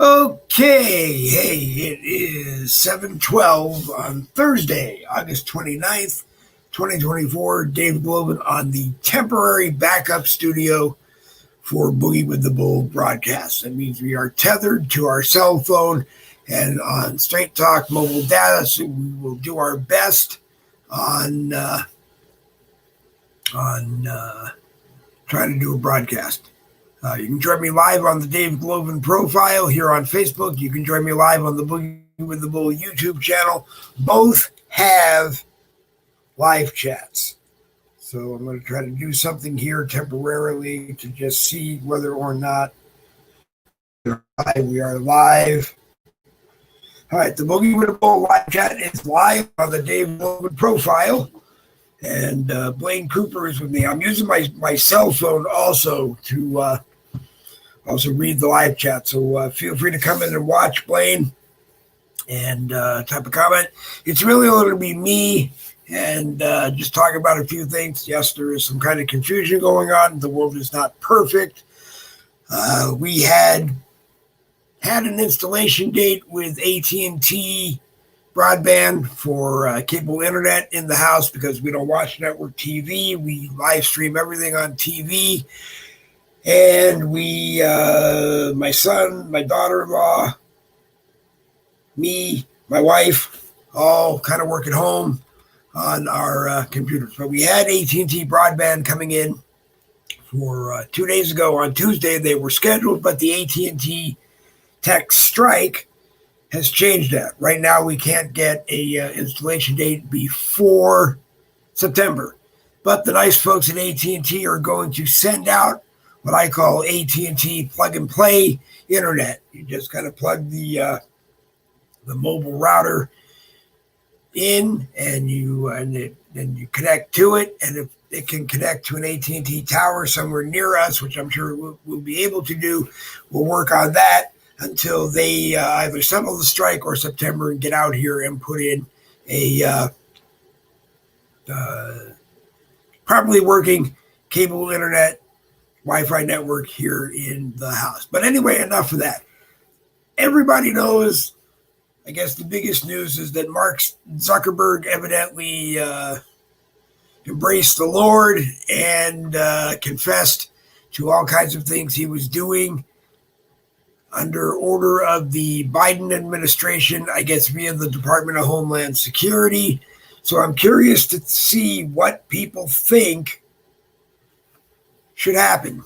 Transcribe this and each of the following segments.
Okay, hey, it is 7:12 on Thursday, August 29th, 2024. Dave Glovin on the temporary backup studio for Boogie with the Bull broadcast. That means we are tethered to our cell phone and on Straight Talk mobile data, so we will do our best on trying to do a broadcast. You can join me live on the Dave Glovin profile here on Facebook. You can join me live on the Boogie with the Bull YouTube channel. Both have live chats. So I'm going to try to do something here temporarily to just see whether or not we are live. All right, the Boogie with the Bull live chat is live on the Dave Glovin profile. And Blaine Cooper is with me. I'm using my cell phone also to also read the live chat. So feel free to come in and watch, Blaine, and type a comment. It's really going to be me and just talk about a few things. Yes, there is some kind of confusion going on. The world is not perfect. We had an installation date with AT&T broadband for cable internet in the house because we don't watch network TV. We live stream everything on TV. And we, my son, my daughter-in-law, me, my wife, all kind of work at home on our computers. But we had AT&T broadband coming in for 2 days ago. On Tuesday, they were scheduled, but the AT&T tech strike has changed that. Right now, we can't get a installation date before September. But the nice folks at AT&T are going to send out what I call AT&T plug-and-play internet. You just kind of plug the mobile router in, and you connect to it. And if it can connect to an AT&T tower somewhere near us, which I'm sure we'll be able to do, we'll work on that until they either settle the strike or September and get out here and put in a properly working cable internet Wi-Fi network here in the house. But anyway, enough of that. Everybody knows, I guess the biggest news is that Mark Zuckerberg evidently embraced the Lord and confessed to all kinds of things he was doing under order of the Biden administration, I guess via the Department of Homeland Security. So I'm curious to see what people think should happen.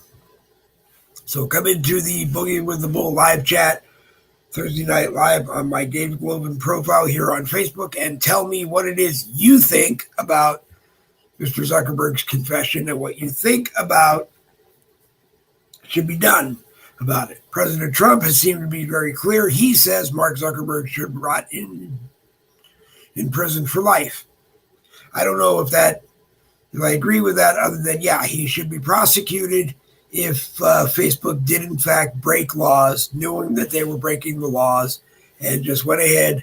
So come into the Boogie with the Bull live chat Thursday night live on my Dave Glovin profile here on Facebook and tell me what it is you think about Mr. Zuckerberg's confession and what you think about should be done about it. President Trump has seemed to be very clear. He says Mark Zuckerberg should rot in prison for life. I don't know if I agree with that, other than, yeah, he should be prosecuted if Facebook did, in fact, break laws, knowing that they were breaking the laws, and just went ahead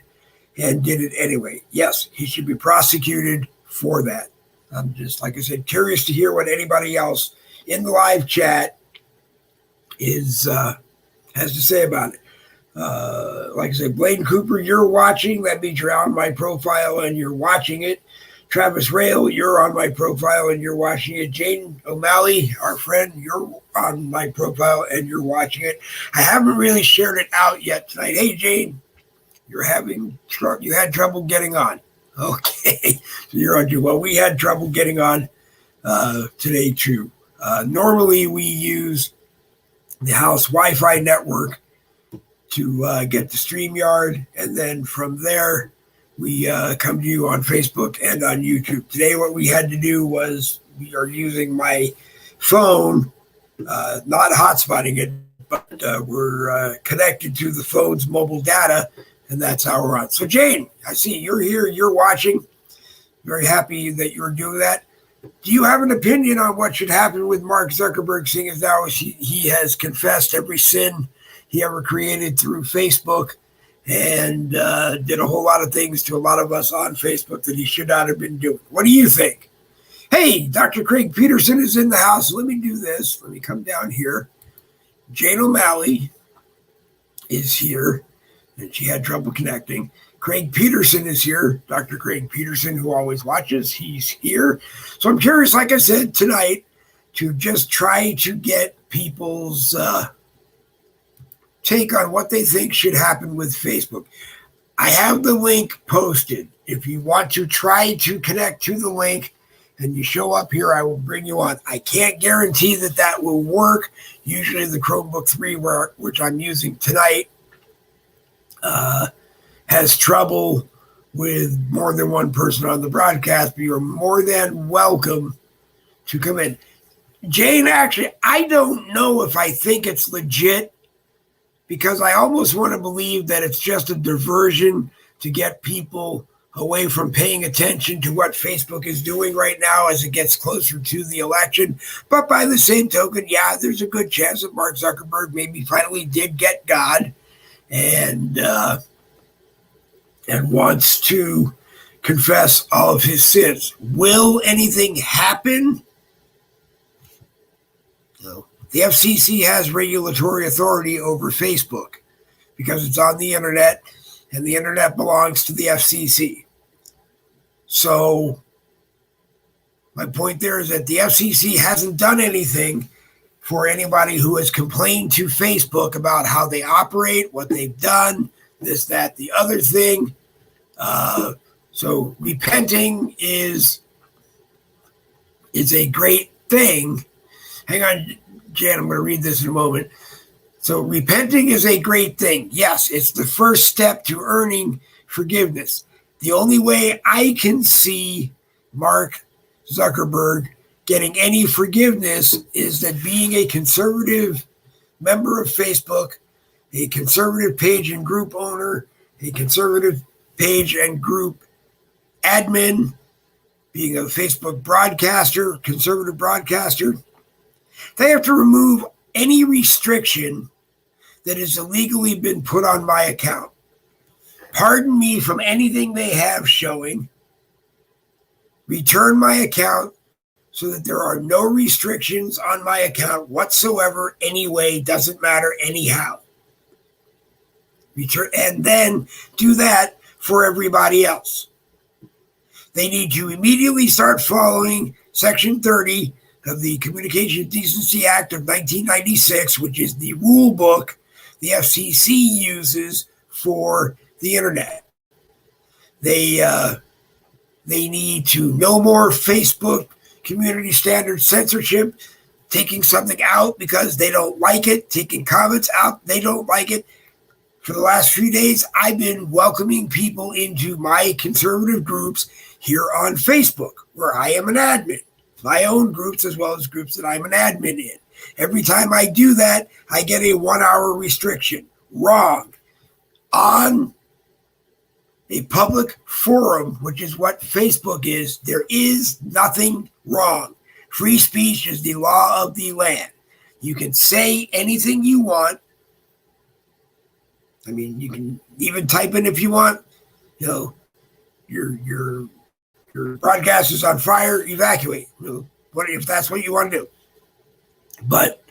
and did it anyway. Yes, he should be prosecuted for that. I'm just, like I said, curious to hear what anybody else in the live chat has to say about it. Like I said, Blaine Cooper, you're watching. That means you're on my profile and you're watching it. Travis Rail, you're on my profile and you're watching it. Jane O'Malley, our friend, you're on my profile and you're watching it. I haven't really shared it out yet tonight. Hey, Jane, you had trouble getting on. Okay, so you're on too. Well, we had trouble getting on today too. Normally, we use the house Wi-Fi network to get the StreamYard, and then from there, we come to you on Facebook and on YouTube. Today, what we had to do was we are using my phone, not hotspotting it, but we're connected to the phone's mobile data, and that's how we're on. So, Jane, I see you're here, you're watching. Very happy that you're doing that. Do you have an opinion on what should happen with Mark Zuckerberg, seeing as now he has confessed every sin he ever created through Facebook and did a whole lot of things to a lot of us on Facebook that he should not have been doing? What do you think? Hey, Dr. Craig Peterson is in the house. Let me do this. Let me come down here. Jane O'Malley is here, and she had trouble connecting. Craig Peterson is here. Dr. Craig Peterson, who always watches, he's here. So I'm curious, like I said, tonight, to just try to get people's take on what they think should happen with Facebook. I have the link posted. If you want to try to connect to the link and you show up here, I will bring you on. I can't guarantee that that will work. Usually the Chromebook 3, which I'm using tonight, has trouble with more than one person on the broadcast, but you're more than welcome to come in. Jane, actually, I don't know if I think it's legit, because I almost want to believe that it's just a diversion to get people away from paying attention to what Facebook is doing right now as it gets closer to the election. But by the same token, yeah, there's a good chance that Mark Zuckerberg maybe finally did get God and wants to confess all of his sins. Will anything happen? No. The FCC has regulatory authority over Facebook because it's on the internet, and the internet belongs to the FCC. So my point there is that the FCC hasn't done anything for anybody who has complained to Facebook about how they operate, what they've done, this, that, the other thing. So repenting is a great thing. Hang on, Jan, I'm going to read this in a moment. So repenting is a great thing. Yes, it's the first step to earning forgiveness. The only way I can see Mark Zuckerberg getting any forgiveness is that being a conservative member of Facebook, a conservative page and group owner, a conservative page and group admin, being a Facebook broadcaster, conservative broadcaster, they have to remove any restriction that has illegally been put on my account. Pardon me from anything they have showing. Return my account so that there are no restrictions on my account whatsoever anyway, doesn't matter anyhow. Return, and then do that for everybody else. They need to immediately start following Section 30 of the Communications Decency Act of 1996, which is the rule book the FCC uses for the internet. They need to no more Facebook community standard censorship, taking something out because they don't like it, taking comments out, they don't like it. For the last few days, I've been welcoming people into my conservative groups here on Facebook, where I am an admin, my own groups as well as groups that I'm an admin in. Every time I do that, I get a 1 hour restriction. Wrong. On a public forum, which is what Facebook is, there is nothing wrong. Free speech is the law of the land. You can say anything you want. I mean, you can even type in if you want, your broadcast is on fire, evacuate. What if that's what you want to do? But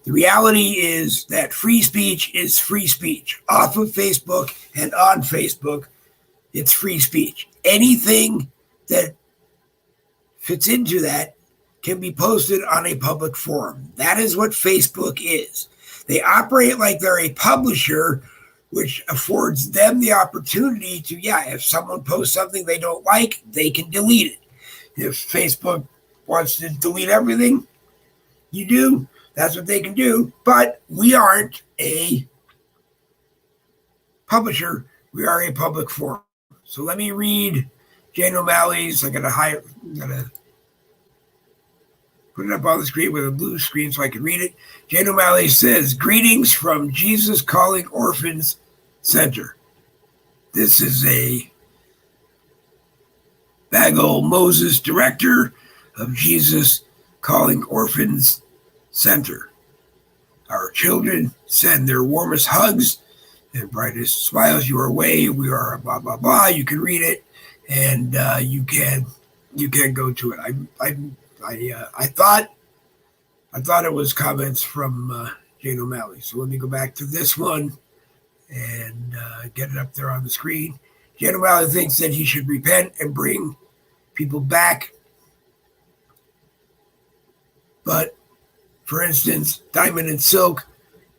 the reality is that free speech is free speech. Off of Facebook and on Facebook, it's free speech. Anything that fits into that can be posted on a public forum. That is what Facebook is. They operate like they're a publisher, which affords them the opportunity to, if someone posts something they don't like, they can delete it. If Facebook wants to delete everything you do, that's what they can do. But we aren't a publisher. We are a public forum. So let me read Jane O'Malley's. I gotta put it up on the screen with a blue screen so I can read it. Jane O'Malley says, "Greetings from Jesus Calling Orphans Center." This is a Bagel Moses, director of Jesus Calling Orphans Center. Our children send their warmest hugs and brightest smiles your way. We are blah blah blah. You can read it, and you can go to it. I thought it was comments from Jane O'Malley. So let me go back to this one and get it up there on the screen. Jen O'Malley thinks that he should repent and bring people back. But, for instance, Diamond and Silk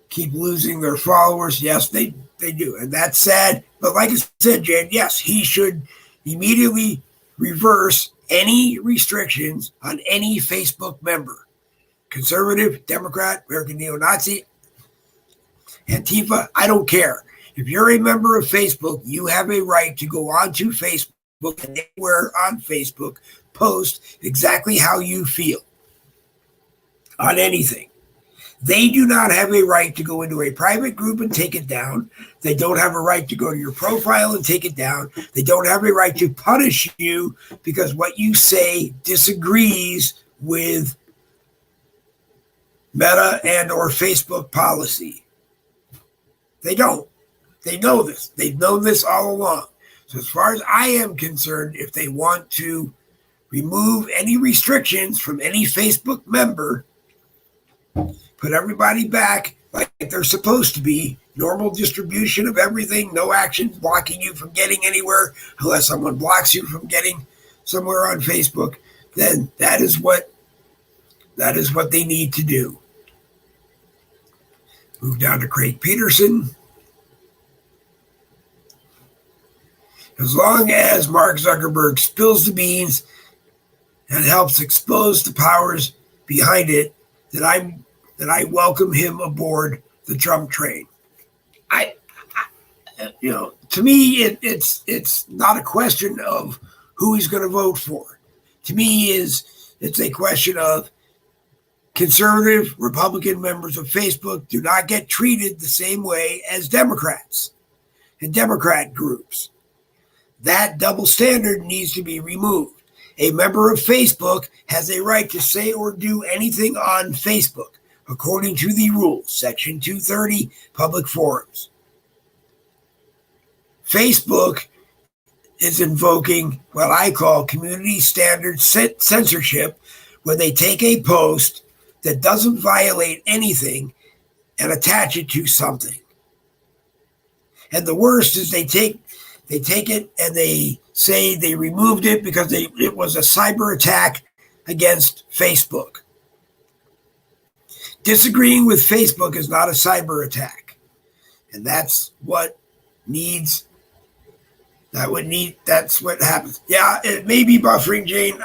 keep losing their followers. Yes, they do. And that's sad. But like I said, Jen, yes, he should immediately reverse any restrictions on any Facebook member. Conservative, Democrat, American neo-Nazi, Antifa, I don't care. If you're a member of Facebook, you have a right to go onto Facebook and anywhere on Facebook, post exactly how you feel on anything. They do not have a right to go into a private group and take it down. They don't have a right to go to your profile and take it down. They don't have a right to punish you because what you say disagrees with Meta and or Facebook policy. They don't. They know this. They've known this all along. So as far as I am concerned, if they want to remove any restrictions from any Facebook member, put everybody back like they're supposed to be, normal distribution of everything, no actions blocking you from getting anywhere unless someone blocks you from getting somewhere on Facebook, then that is what they need to do. Move down to Craig Peterson. As long as Mark Zuckerberg spills the beans and helps expose the powers behind it, that I welcome him aboard the Trump train. To me, it's not a question of who he's going to vote for. To me, it's a question of conservative Republican members of Facebook do not get treated the same way as Democrats and Democrat groups. That double standard needs to be removed. A member of Facebook has a right to say or do anything on Facebook, according to the rules, Section 230, Public Forums. Facebook is invoking what I call community standard censorship when they take a post that doesn't violate anything and attach it to something. And the worst is they take it and they say they removed it because it was a cyber attack against Facebook. Disagreeing with Facebook is not a cyber attack. And that's what that's what happens. Yeah, it may be buffering, Jane.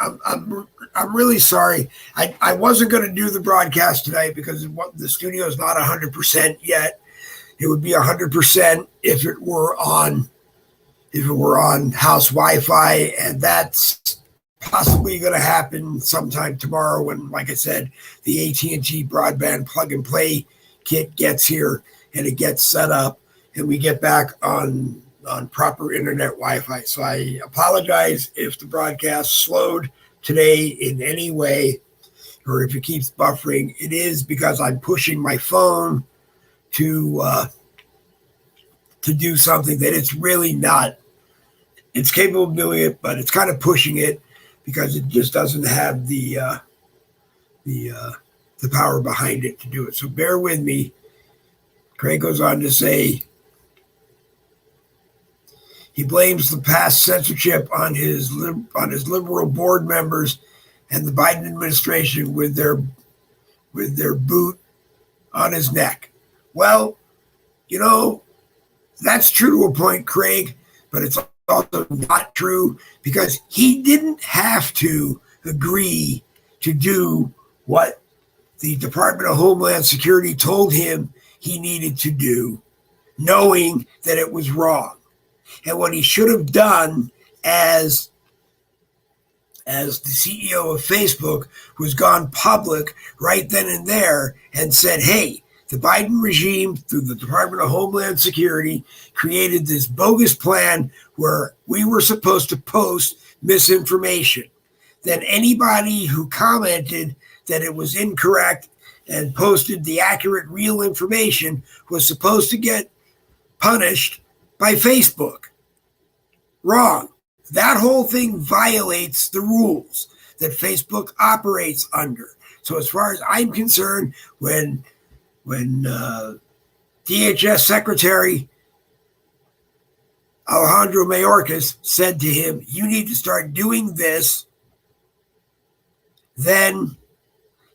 I'm really sorry. I wasn't going to do the broadcast tonight because the studio is not 100% yet. It would be 100% if it were on house Wi-Fi, and that's possibly going to happen sometime tomorrow when, like I said, the AT&T broadband plug and play kit gets here and it gets set up and we get back on proper internet Wi-Fi. So I apologize if the broadcast slowed today in any way or if it keeps buffering. It is because I'm pushing my phone to do something that it's really not. It's capable of doing it, but it's kind of pushing it because it just doesn't have the power behind it to do it. So bear with me. Craig goes on to say he blames the past censorship on his liberal board members and the Biden administration with their boot on his neck. Well, that's true to a point, Craig, but it's also not true because he didn't have to agree to do what the Department of Homeland Security told him he needed to do, knowing that it was wrong. And what he should have done as the CEO of Facebook was gone public right then and there and said, hey, the Biden regime, through the Department of Homeland Security, created this bogus plan where we were supposed to post misinformation. Then anybody who commented that it was incorrect and posted the accurate, real information was supposed to get punished by Facebook. Wrong. That whole thing violates the rules that Facebook operates under. So as far as I'm concerned, when DHS Secretary Alejandro Mayorkas said to him, you need to start doing this, then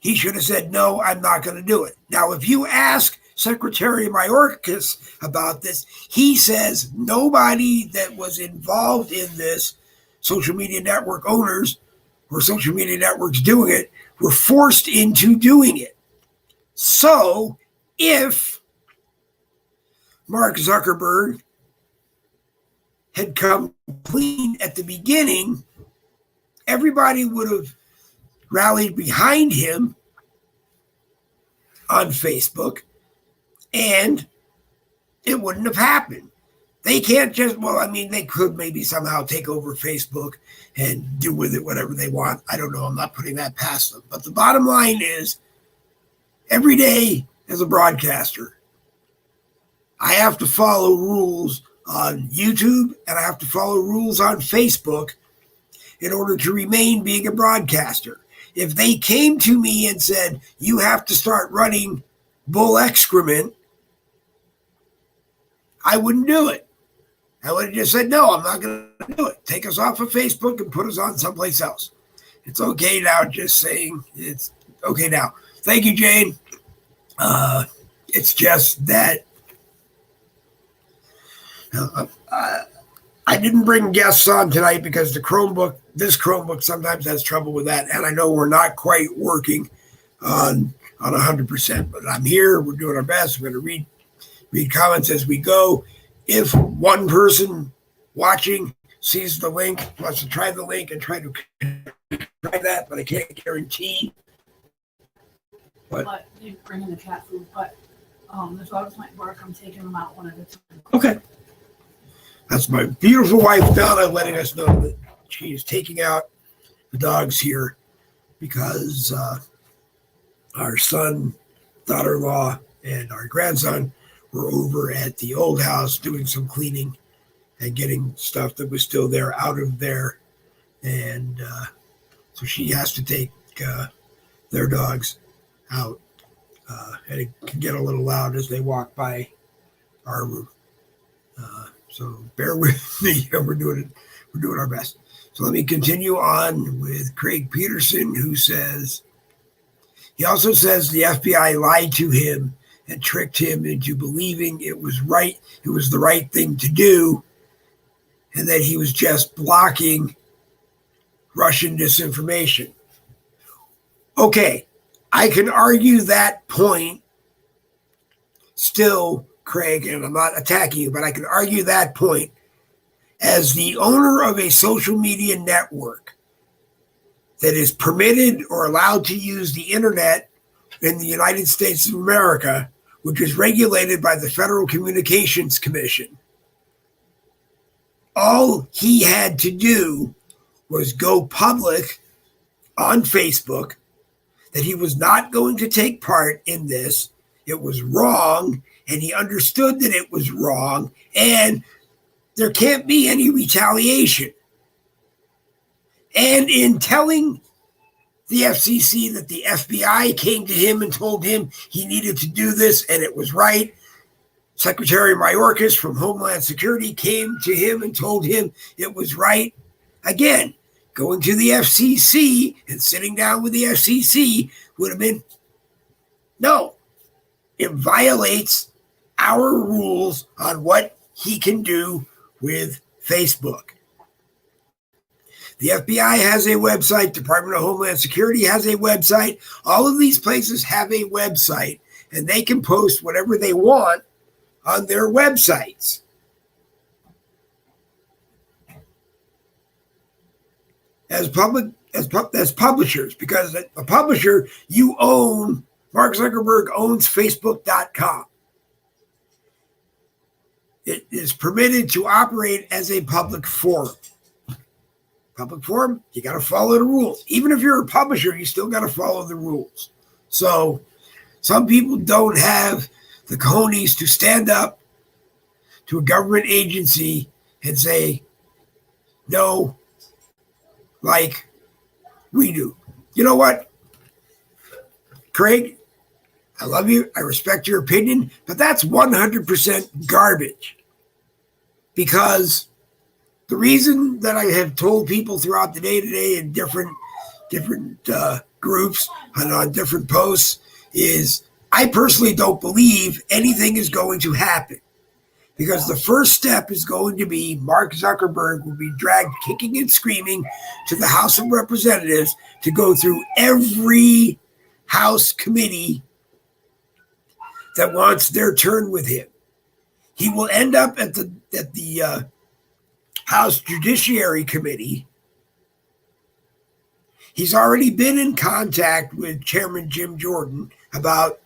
he should have said, no, I'm not going to do it. Now, if you ask Secretary Mayorkas about this, he says nobody that was involved in this, social media network owners or social media networks doing it, were forced into doing it. So if Mark Zuckerberg had come clean at the beginning, everybody would have rallied behind him on Facebook, and it wouldn't have happened. They can't just, they could maybe somehow take over Facebook and do with it whatever they want. I don't know. I'm not putting that past them. But the bottom line is, every day as a broadcaster, I have to follow rules on YouTube and I have to follow rules on Facebook in order to remain being a broadcaster. If they came to me and said, you have to start running bull excrement, I wouldn't do it. I would have just said, no, I'm not going to do it. Take us off of Facebook and put us on someplace else. It's okay now, just saying it's okay now. Thank you, Jane. It's just that I didn't bring guests on tonight because this Chromebook sometimes has trouble with that. And I know we're not quite working on 100%, but I'm here. We're doing our best. We're going to read comments as we go. If one person watching sees the link, wants to try the link and try that, but I can't guarantee. But they bring in the cat food, but the dogs might bark. I'm taking them out one at a time. Okay. That's my beautiful wife, Donna, letting us know that she is taking out the dogs here because our son, daughter-in-law, and our grandson were over at the old house doing some cleaning and getting stuff that was still there out of there. And so she has to take their dogs out. And it can get a little loud as they walk by our room. So bear with me. We're doing our best. So let me continue on with Craig Peterson, who says, he also says the FBI lied to him and tricked him into believing it was the right thing to do, and that he was just blocking Russian disinformation. Okay, I can argue that point still, Craig, and I'm not attacking you, but I can argue that point. As the owner of a social media network that is permitted or allowed to use the internet in the United States of America, which is regulated by the Federal Communications Commission, all he had to do was go public on Facebook that he was not going to take part in this. It was wrong, and he understood that it was wrong, and there can't be any retaliation. And in telling the FCC that the FBI came to him and told him he needed to do this and it was right, Secretary Mayorkas from Homeland Security came to him and told him it was right. Again, going to the FCC and sitting down with the FCC would have been, no, it violates our rules on what he can do with Facebook. The FBI has a website. Department of Homeland Security has a website. All of these places have a website, and they can post whatever they want on their websites. As publishers, because a publisher, Mark Zuckerberg owns Facebook.com. It is permitted to operate as a public forum. Public forum, you got to follow the rules. Even if you're a publisher, you still got to follow the rules. So some people don't have the cojones to stand up to a government agency and say no, like we do. You know what, Craig? I love you. I respect your opinion, but that's 100% garbage. because the reason that I have told people throughout the day today in different groups and on different posts is I personally don't believe anything is going to happen, because the first step is going to be Mark Zuckerberg will be dragged kicking and screaming to the House of Representatives to go through every House committee that wants their turn with him. He will end up at the House Judiciary Committee. He's already been in contact with Chairman Jim Jordan about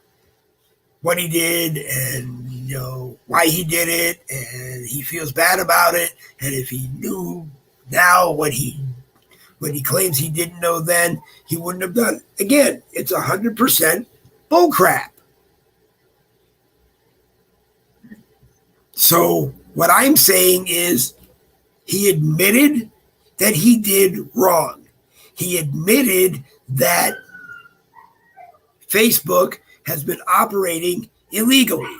what he did and why he did it, and he feels bad about it. And if he knew now what he claims he didn't know then, he wouldn't have done it. Again, it's 100% bullcrap. So what I'm saying is he admitted that he did wrong. He admitted that Facebook has been operating illegally.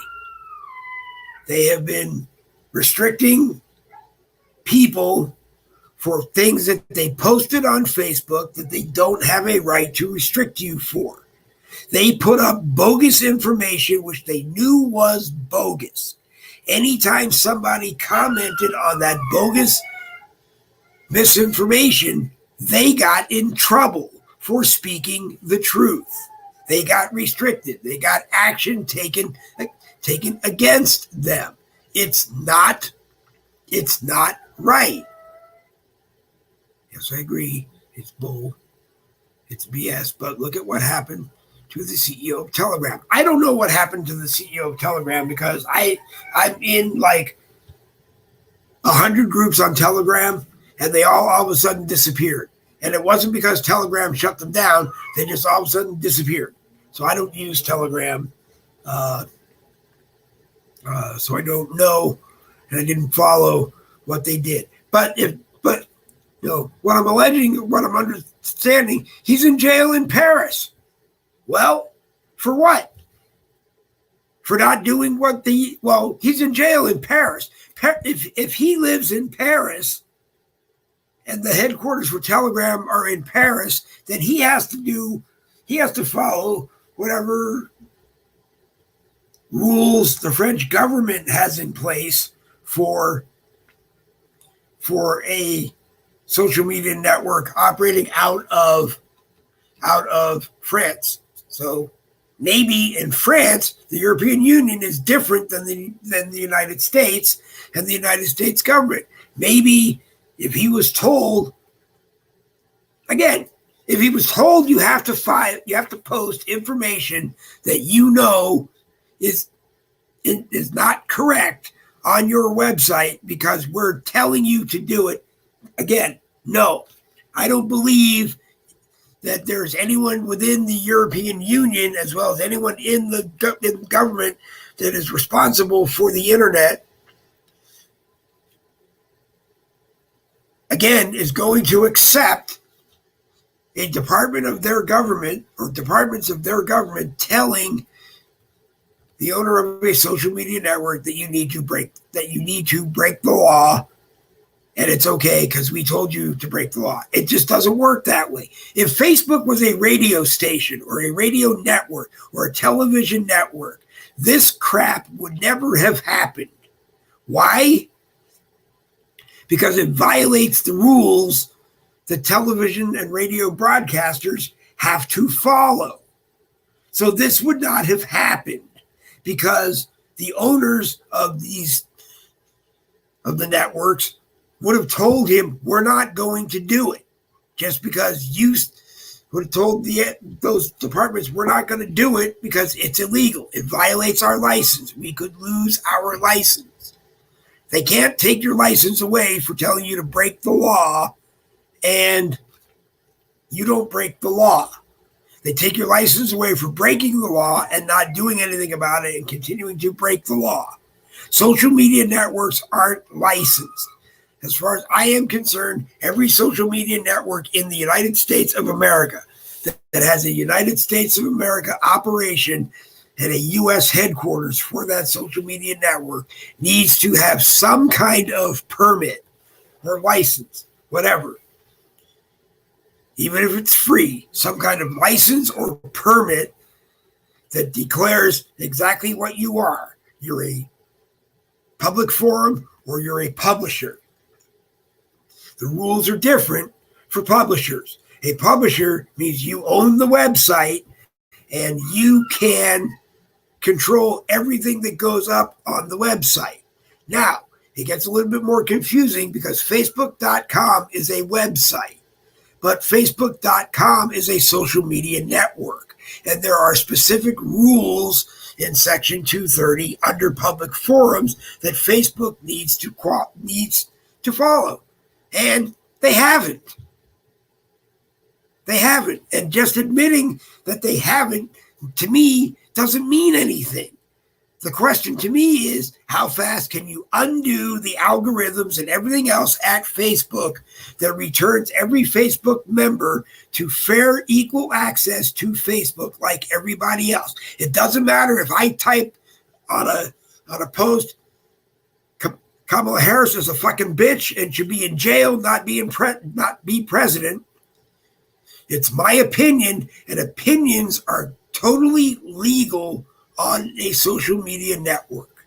They have been restricting people for things that they posted on Facebook that they don't have a right to restrict you for. They put up bogus information which they knew was bogus. Anytime somebody commented on that bogus misinformation, they got in trouble for speaking the truth. They got restricted. They got action taken against them. It's not right. Yes, I agree. It's bull. It's BS. But look at what happened to the CEO of Telegram. I don't know what happened to the CEO of Telegram because I'm in like 100 groups on Telegram, and they all of a sudden disappeared. And it wasn't because Telegram shut them down. They just all of a sudden disappeared. So I don't use Telegram. So I don't know, and I didn't follow what they did. But what I'm alleging, what I'm understanding, he's in jail in Paris. Well, for what? For not doing he's in jail in Paris. If he lives in Paris and the headquarters for Telegram are in Paris, then he has to follow whatever rules the French government has in place for a social media network operating out of France. So maybe in France, the European Union is different than the United States and the United States government. Maybe if he was told, you have to post information that is not correct on your website because we're telling you to do it. Again, no, I don't believe that there's anyone within the European Union as well as anyone in the government that is responsible for the internet, again, is going to accept a department of their government or departments of their government telling the owner of a social media network that you need to break the law, and it's okay because we told you to break the law. It just doesn't work that way. If Facebook was a radio station or a radio network or a television network, this crap would never have happened. Why? Because it violates the rules that television and radio broadcasters have to follow. So this would not have happened because the owners of the networks would have told him, we're not going to do it. Just because you would have told those departments, we're not going to do it because it's illegal. It violates our license. We could lose our license. They can't take your license away for telling you to break the law and you don't break the law. They take your license away for breaking the law and not doing anything about it and continuing to break the law. Social media networks aren't licensed. As far as I am concerned, every social media network in the United States of America that has a United States of America operation and a U.S. headquarters for that social media network needs to have some kind of permit or license, whatever. Even if it's free, some kind of license or permit that declares exactly what you are. You're a public forum or you're a publisher. The rules are different for publishers. A publisher means you own the website and you can control everything that goes up on the website. Now, it gets a little bit more confusing because Facebook.com is a website, but Facebook.com is a social media network. And there are specific rules in Section 230 under public forums that Facebook needs to follow. And they haven't. They haven't. And just admitting that they haven't, to me, doesn't mean anything. The question to me is, how fast can you undo the algorithms and everything else at Facebook that returns every Facebook member to fair, equal access to Facebook like everybody else? It doesn't matter if I type on a post, Kamala Harris is a fucking bitch and should be in jail, not be president. It's my opinion, and opinions are totally legal on a social media network.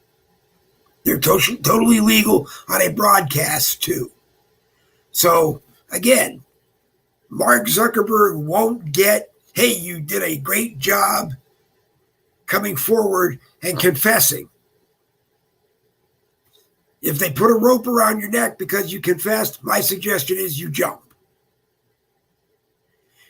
They're totally legal on a broadcast too. So again, Mark Zuckerberg won't get, hey, you did a great job coming forward and confessing. If they put a rope around your neck because you confessed, my suggestion is you jump.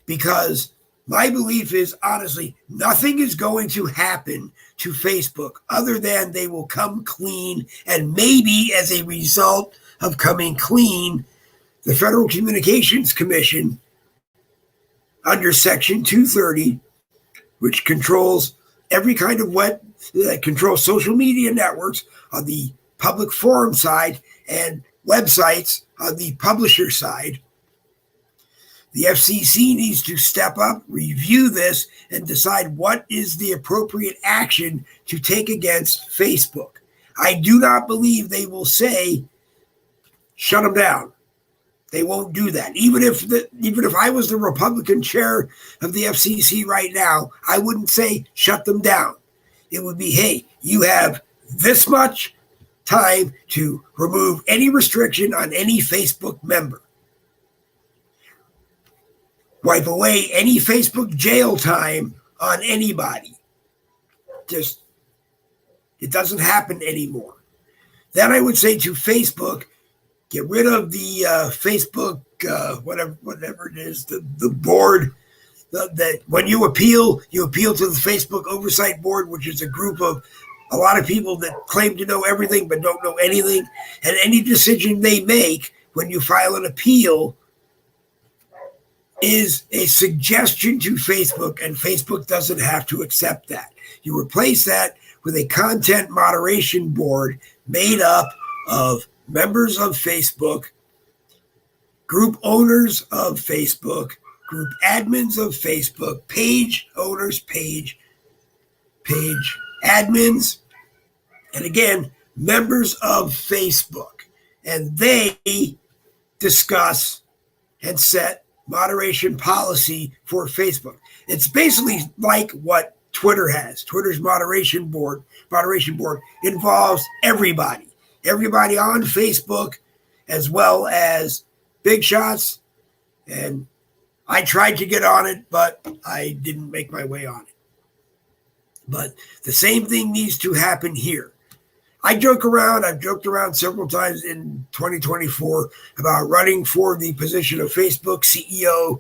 Because my belief is, honestly, nothing is going to happen to Facebook other than they will come clean. And maybe as a result of coming clean, the Federal Communications Commission under Section 230, which controls every kind of controls social media networks on the public forum side and websites on the publisher side, the FCC needs to step up, review this, and decide what is the appropriate action to take against Facebook. I do not believe they will say, shut them down. They won't do that. Even if I was the Republican chair of the FCC right now, I wouldn't say shut them down. It would be, hey, you have this much time to remove any restriction on any Facebook member. Wipe away any Facebook jail time on anybody. Just, it doesn't happen anymore. Then I would say to Facebook, get rid of the Facebook, whatever it is, the board, that when you appeal to the Facebook Oversight Board, which is a group of a lot of people that claim to know everything but don't know anything. And any decision they make when you file an appeal is a suggestion to Facebook, and Facebook doesn't have to accept that. You replace that with a content moderation board made up of members of Facebook, group owners of Facebook, group admins of Facebook, page owners, page admins, and again, members of Facebook. And they discuss and set moderation policy for Facebook. It's basically like what Twitter has. Twitter's moderation board involves everybody on Facebook, as well as big shots. And I tried to get on it, but I didn't make my way on it. But the same thing needs to happen here. I've joked around several times in 2024 about running for the position of Facebook CEO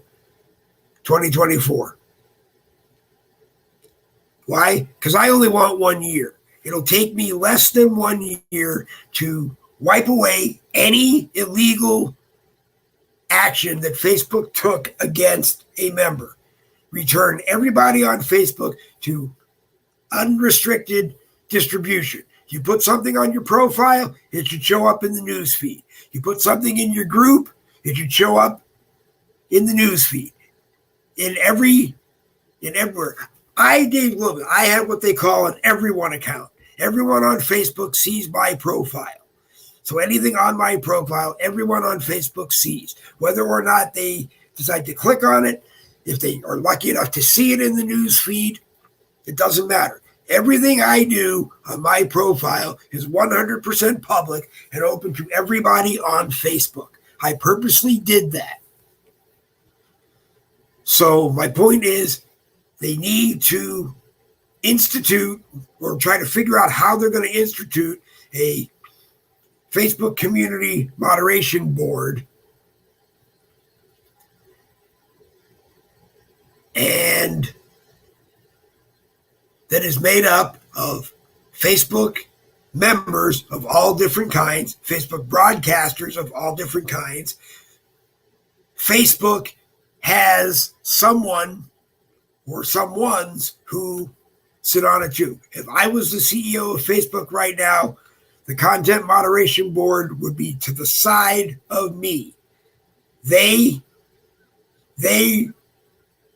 2024. Why? Because I only want 1 year. It'll take me less than 1 year to wipe away any illegal action that Facebook took against a member. Return everybody on Facebook to unrestricted distribution. You put something on your profile, it should show up in the news feed. You put something in your group, it should show up in the news feed. In everywhere. Dave Glovin, I have what they call an everyone account. Everyone on Facebook sees my profile. So anything on my profile, everyone on Facebook sees. Whether or not they decide to click on it, if they are lucky enough to see it in the news feed, it doesn't matter. Everything I do on my profile is 100% public and open to everybody on Facebook. I purposely did that. So my point is, they need to institute or try to figure out how they're going to institute a Facebook community moderation board, and that is made up of Facebook members of all different kinds, Facebook broadcasters of all different kinds. Facebook has someone or someones who sit on it too. If I was the CEO of Facebook right now, the content moderation board would be to the side of me. They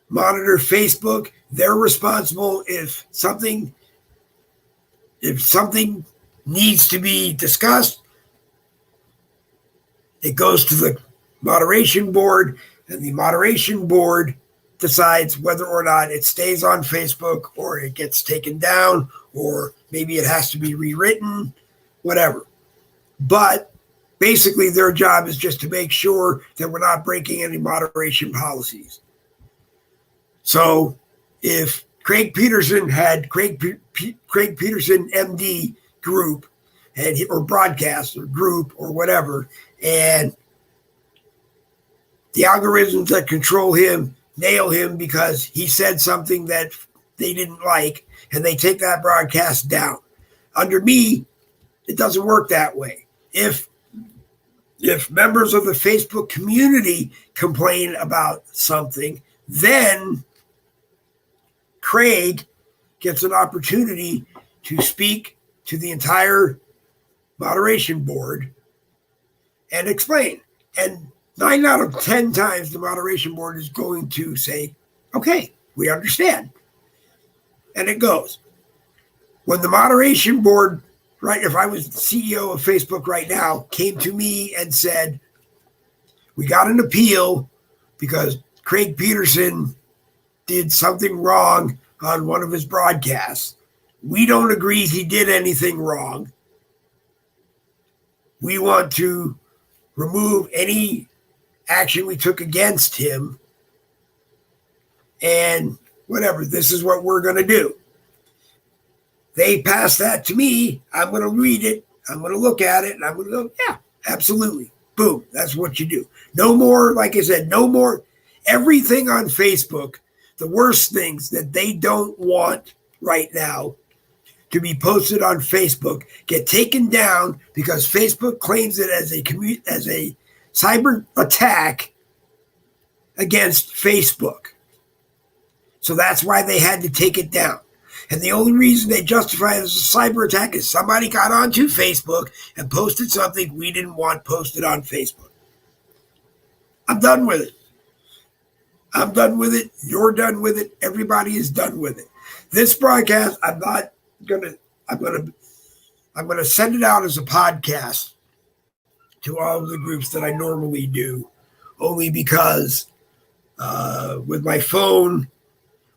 monitor Facebook. They're responsible if something needs to be discussed, it goes to the moderation board, and the moderation board decides whether or not it stays on Facebook or it gets taken down, or maybe it has to be rewritten, whatever. But basically their job is just to make sure that we're not breaking any moderation policies. So if Craig Peterson had Craig Peterson MD group or broadcast or group or whatever, and the algorithms that control him nail him because he said something that they didn't like, and they take that broadcast down. Under me, it doesn't work that way. If members of the Facebook community complain about something, then Craig gets an opportunity to speak to the entire moderation board and explain. And 9 out of 10 times, the moderation board is going to say, okay, we understand. And it goes. When the moderation board, right, if I was the CEO of Facebook right now, came to me and said, we got an appeal because Craig Peterson did something wrong on one of his broadcasts. We don't agree he did anything wrong. We want to remove any action we took against him, and whatever, this is what we're going to do. They pass that to me. I'm going to read it. I'm going to look at it, and I'm going to go, yeah, absolutely. Boom. That's what you do. No more, like I said, no more. Everything on Facebook, the worst things that they don't want right now to be posted on Facebook get taken down because Facebook claims it as a cyber attack against Facebook. So that's why they had to take it down. And the only reason they justify it as a cyber attack is somebody got onto Facebook and posted something we didn't want posted on Facebook. I'm done with it. I'm done with it. You're done with it. Everybody is done with it. This broadcast, I'm gonna send it out as a podcast to all of the groups that I normally do, only because with my phone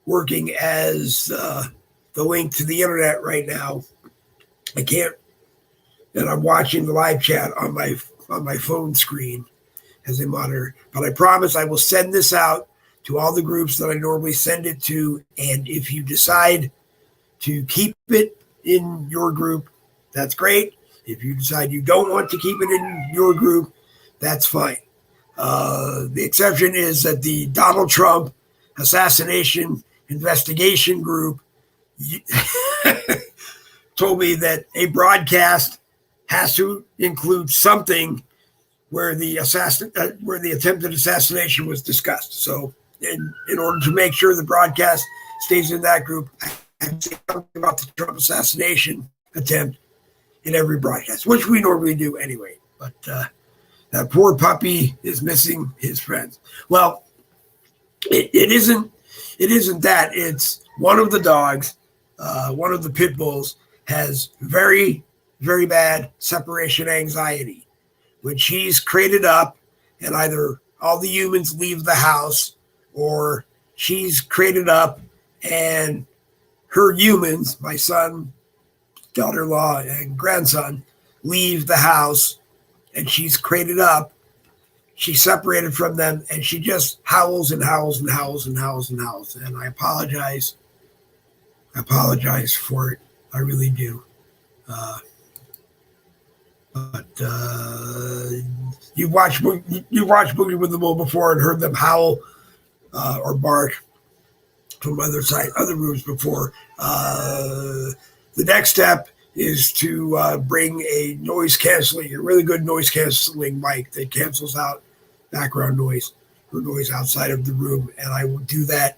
working as the link to the internet right now, I can't, and I'm watching the live chat on my phone screen as a monitor. But I promise I will send this out to all the groups that I normally send it to, and if you decide to keep it in your group, that's great. If you decide you don't want to keep it in your group, that's fine. The exception is that the Donald Trump assassination investigation group told me that a broadcast has to include something where the attempted assassination was discussed. So in order to make sure the broadcast stays in that group, I have to say something about the Trump assassination attempt in every broadcast, which we normally do anyway. But that poor puppy is missing his friends. Well, it isn't It isn't that. It's one of the dogs, one of the pit bulls, has very, very bad separation anxiety. When she's crated up and either all the humans leave the house or she's crated up and her humans, my son, daughter-in-law, and grandson, leave the house and she's crated up, she's separated from them and she just howls and howls and howls and howls and howls. And I apologize. I apologize for it. I really do. But you watched Boogie with the Bull before and heard them howl or bark from other rooms before. The next step is to bring a really good noise canceling mic that cancels out background noise or noise outside of the room, and I will do that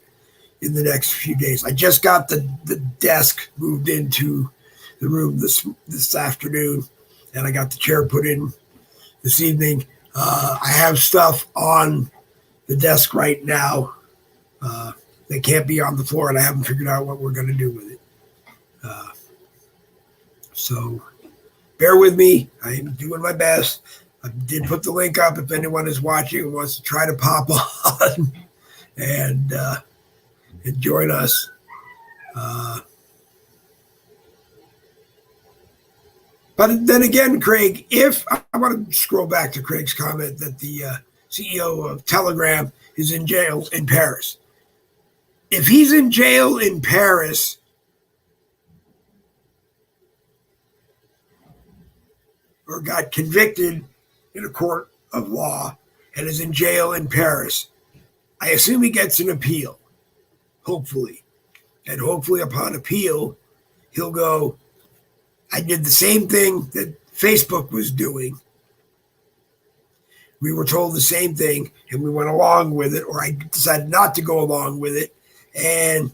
in the next few days. I just got the desk moved into the room this afternoon, and I got the chair put in this evening. I have stuff on the desk right now that can't be on the floor, and I haven't figured out what we're going to do with it. So bear with me. I'm doing my best. I did put the link up if anyone is watching and wants to try to pop on and join us. But then again, Craig, if I want to scroll back to Craig's comment that the CEO of Telegram is in jail in Paris. If he's in jail in Paris, or got convicted in a court of law and is in jail in Paris, I assume he gets an appeal, hopefully. And hopefully upon appeal, he'll go, I did the same thing that Facebook was doing. We were told the same thing and we went along with it, or I decided not to go along with it. And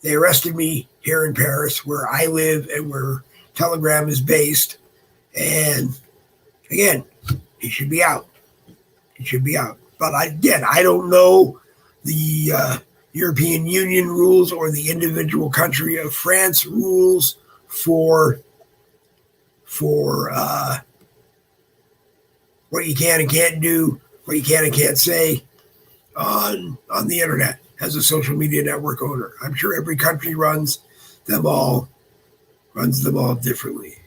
they arrested me here in Paris where I live and where Telegram is based. And again, he should be out. He should be out. But I don't know the European Union rules or the individual country of France rules for what you can and can't do, what you can and can't say on the internet as a social media network owner. I'm sure every country runs them all differently.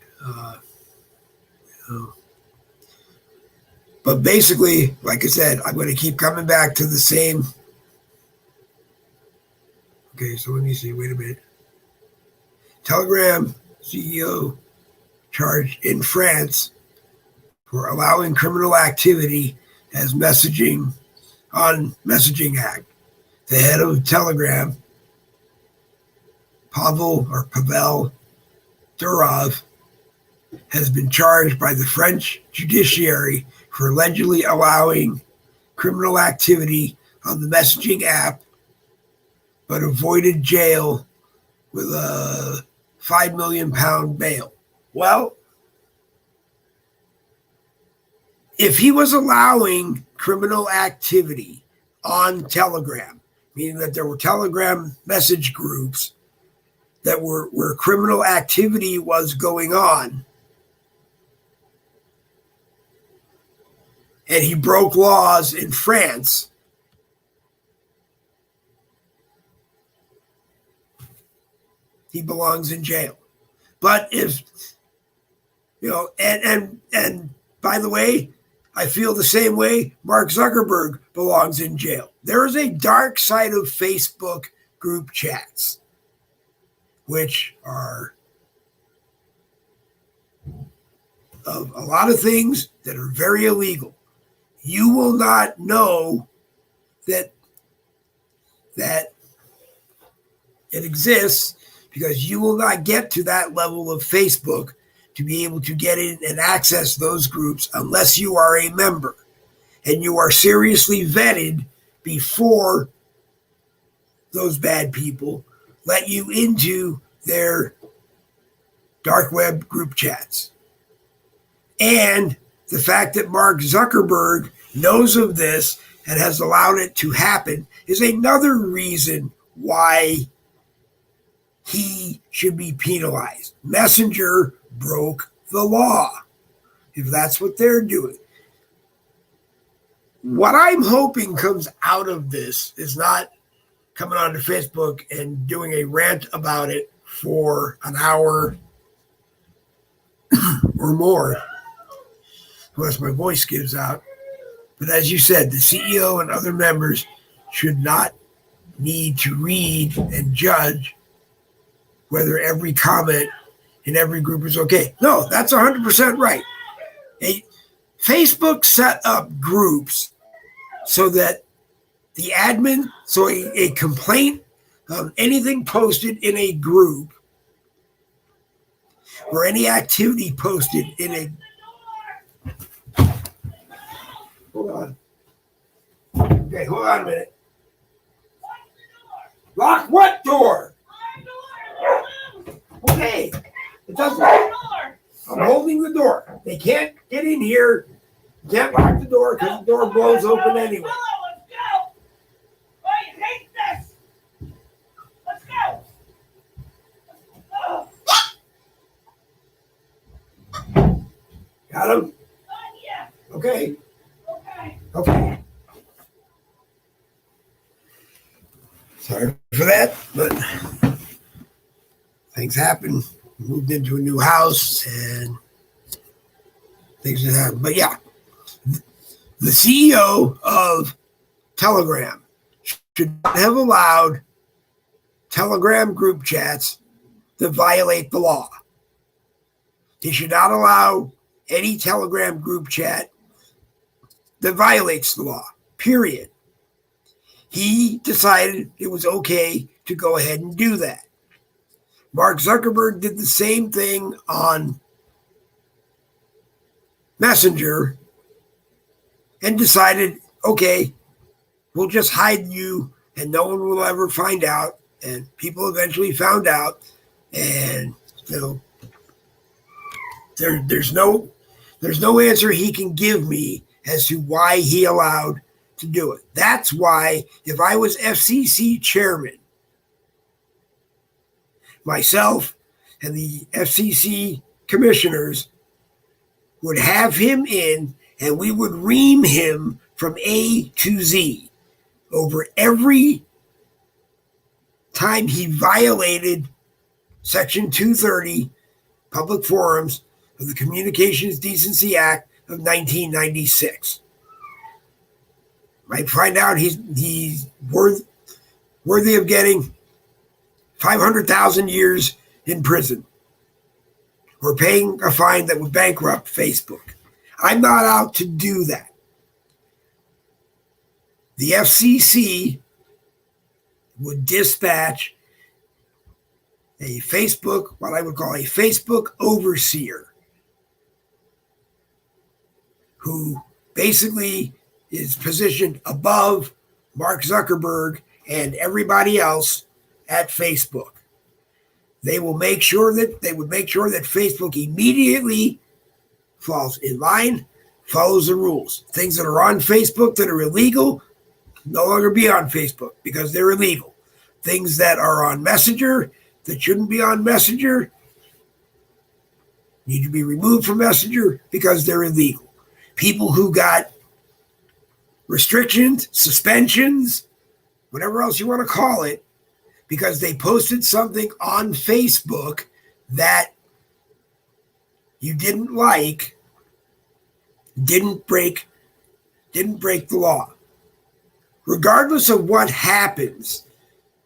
But basically, like I said, I'm going to keep coming back to the same. Okay, so let me see. Wait a minute. Telegram CEO charged in France for allowing criminal activity as messaging on Messaging Act. The head of Telegram, Pavel Durov, has been charged by the French judiciary for allegedly allowing criminal activity on the messaging app, but avoided jail with a £5 million bail. Well, if he was allowing criminal activity on Telegram, meaning that there were Telegram message groups that were where criminal activity was going on, and he broke laws in France, he belongs in jail. But if, and by the way, I feel the same way Mark Zuckerberg belongs in jail. There is a dark side of Facebook group chats, which are of a lot of things that are very illegal. You will not know that it exists because you will not get to that level of Facebook to be able to get in and access those groups unless you are a member and you are seriously vetted before those bad people let you into their dark web group chats. And the fact that Mark Zuckerberg knows of this and has allowed it to happen is another reason why he should be penalized. Messenger broke the law, if that's what they're doing. What I'm hoping comes out of this is not coming onto Facebook and doing a rant about it for an hour or more, unless my voice gives out. But as you said, the CEO and other members should not need to read and judge whether every comment in every group is okay. No, that's 100% right. Facebook set up groups so that the admin, so a complaint of anything posted in a group or any activity posted in a... Hold on. Okay, hold on a minute. Lock what door? Okay. It doesn't. I'm holding the door. They can't get in here. Can't lock the door because the door blows open anyway. Let's go. I hate this. Let's go. Got him? Yeah. Okay. Okay. Okay. Sorry for that, but things happen. Moved into a new house and things that happen. But yeah, the CEO of Telegram should not have allowed Telegram group chats that violate the law. He should not allow any Telegram group chat that violates the law, period. He decided it was okay to go ahead and do that. Mark Zuckerberg did the same thing on Messenger and decided, okay, we'll just hide you and no one will ever find out. And people eventually found out. And, you know, there's no answer he can give me as to why he allowed to do it. That's why if I was FCC chairman, myself and the FCC commissioners would have him in and we would ream him from A to Z over every time he violated Section 230 public forums of the Communications Decency Act of 1996. Might find out he's worthy of getting 500,000 years in prison or paying a fine that would bankrupt Facebook. I'm not out to do that. The FCC would dispatch a Facebook, what I would call a Facebook overseer, who basically is positioned above Mark Zuckerberg and everybody else at Facebook. They would make sure that Facebook immediately falls in line, follows the rules. Things that are on Facebook that are illegal no longer be on Facebook because they're illegal. Things that are on Messenger that shouldn't be on Messenger need to be removed from Messenger because they're illegal. People who got restrictions, suspensions, whatever else you want to call it, because they posted something on Facebook that you didn't like, didn't break the law. Regardless of what happens,